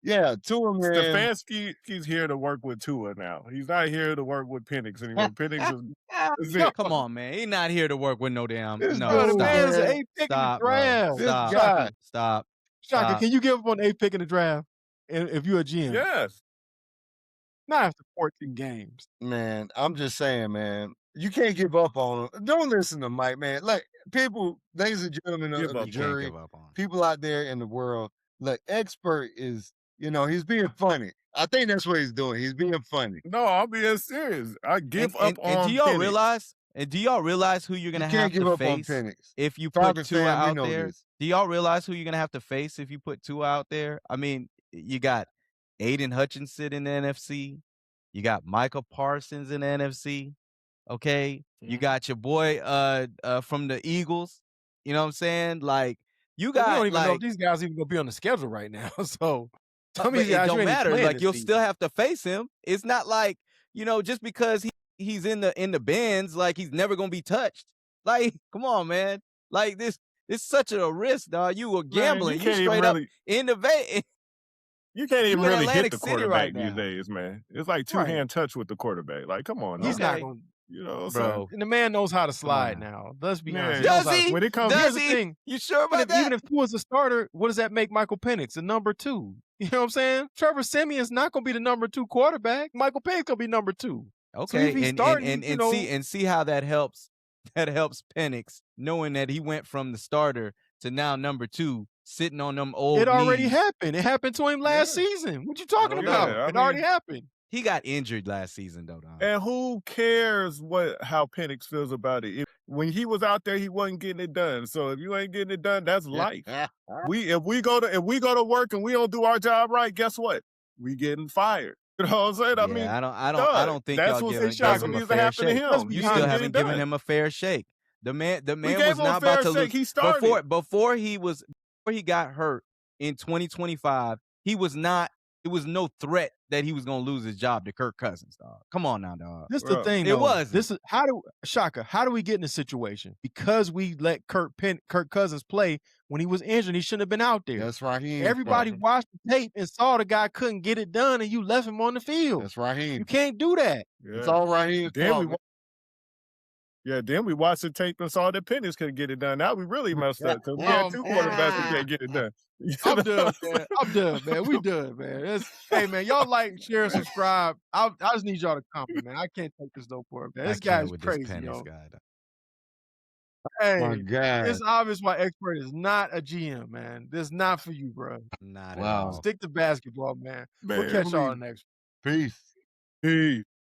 S2: Yeah, Tua, man.
S3: Stefanski's here to work with Tua now. He's not here to work with Penix anymore. Penix is it.
S4: Come on, man. He's not here to work with no damn.
S2: This
S4: No,
S1: Bro, the
S2: dude,
S1: man is
S2: man.
S1: an 8th pick in the
S4: Stop, bro.
S1: draft.
S2: This
S4: Stop.
S2: guy.
S4: Stop.
S1: Shaka,
S4: Stop.
S1: can you give up on the 8th pick in the draft? if you're a GM.
S3: Yes.
S1: Not after 14 games.
S2: Man, I'm just saying, man, you can't give up on him. Don't listen to Mike, man. Like, people, ladies and gentlemen
S3: Give
S2: of
S3: up
S2: the
S3: on
S4: You can't
S2: jury,
S4: give up on him.
S2: people out there in the world, look, Expert is, he's being funny. I think that's what he's doing. He's being funny.
S3: No, I'm being serious. I give
S4: And
S3: up
S4: do
S3: on
S4: y'all
S3: Penix.
S4: realize? And do y'all realize who you're
S2: You
S4: gonna
S2: can't
S4: have
S2: give
S4: to
S2: up on
S4: face
S2: Penix.
S4: if you put
S2: Falcons
S4: Tua
S2: fan, we
S4: out
S2: know
S4: there?
S2: this.
S4: Do y'all realize who you're gonna have to face if you put Tua out there? I mean, you got Aiden Hutchinson in the NFC. You got Michael Parsons in the NFC. Okay, you got your boy from the Eagles. You know what I'm saying? Like you
S1: We don't
S4: got
S1: even know if
S4: like
S1: these guys even gonna be on the schedule right now. So some of
S4: but
S1: these
S4: it
S1: guys you
S4: don't
S1: ain't even
S4: matter.
S1: playing
S4: Like
S1: this
S4: you'll
S1: season.
S4: still have to face him. It's not like just because he's in the bins, like he's never gonna be touched. Like, come on, man. Like this such a risk, dog. You were
S3: Man,
S4: gambling. You straight up in the
S3: you can't even
S4: you in
S3: really hit
S4: Atlantic
S3: the
S4: City right
S3: quarterback these
S4: now.
S3: days, man. It's like
S1: Right.
S3: two-hand touch with the quarterback. Like, come on now.
S1: He's not
S4: Okay.
S1: gonna.
S3: You know what I'm
S4: Bro.
S3: saying?
S1: And the man knows how to slide
S4: now.
S1: now. Let's be
S3: Man.
S1: honest. He knows
S4: Does
S1: how to-
S4: he?
S3: When it comes,
S1: Here's
S4: Does
S1: the
S4: he?
S1: thing.
S4: You sure
S1: Even
S4: about that?
S1: even if Tua's a starter, what does that make Michael Penix a number 2? You know what I'm saying? Trevor Simeon's not gonna be the number 2 quarterback. Michael Penix gonna be number 2. So if
S4: Okay,
S1: he's starting,
S4: and see how that helps. That helps Penix, knowing that he went from the starter to now number 2, sitting on them old
S1: it already
S4: knees.
S1: happened. It happened to him last
S3: Yeah.
S1: season. What you talking
S4: don't
S1: about?
S3: know. I
S1: It already
S3: mean-
S1: happened.
S4: He got injured last season, though, dog.
S3: And who cares how Penix feels about it? When he was out there, he wasn't getting it done. So if you ain't getting it done, that's life. If we go to work and we don't do our job right, guess what? We getting fired. You know what I'm saying?
S4: Yeah,
S3: I mean,
S4: I don't think
S3: that's
S4: y'all
S3: what's
S4: giving
S1: shocking.
S4: him a
S3: needs to
S4: fair
S3: happen to
S4: shake.
S3: him.
S1: be
S4: You
S3: He
S1: honest.
S4: still
S3: didn't get
S4: haven't
S3: it
S4: given
S3: done.
S4: him a fair shake. The man
S3: We
S4: was
S3: gave him a
S4: not
S3: fair
S4: about to
S3: shake.
S4: lose
S3: He started.
S4: before he got hurt in 2025. He was not. It was no threat that he was gonna lose his job to Kirk Cousins, dog. Come on now, dog.
S1: This is the
S3: Bro,
S1: thing,
S4: it
S1: though.
S4: wasn't.
S1: This is how do we get in this situation? Because we let Kirk Cousins play when he was injured. He shouldn't have been out there.
S2: That's Raheem.
S1: Everybody watched the tape and saw the guy couldn't get it done, and you left him on the field.
S2: That's Raheem.
S1: You can't do that.
S2: It's
S3: Yeah.
S2: all Raheem's
S3: Then
S2: fault.
S3: then we watched the tape and saw that Penix couldn't get it done. Now we really messed up because we had two quarterbacks who can't get it done. You
S1: I'm
S3: know
S1: done,
S3: what I'm
S1: man. I'm done, man. We done, man. Hey, man, y'all like, share, subscribe. I just need y'all to comment, man. I can't take this no more, man. This guy's crazy,
S4: this
S1: yo.
S4: guy, dog.
S2: My
S1: Hey,
S2: God.
S1: it's obvious why Expert is not a GM, man. This is not for you, bro.
S4: Not at
S2: Wow.
S4: all.
S1: Stick to basketball, man. We'll
S3: Man,
S1: catch y'all
S3: please.
S1: next.
S2: Peace.
S3: Peace.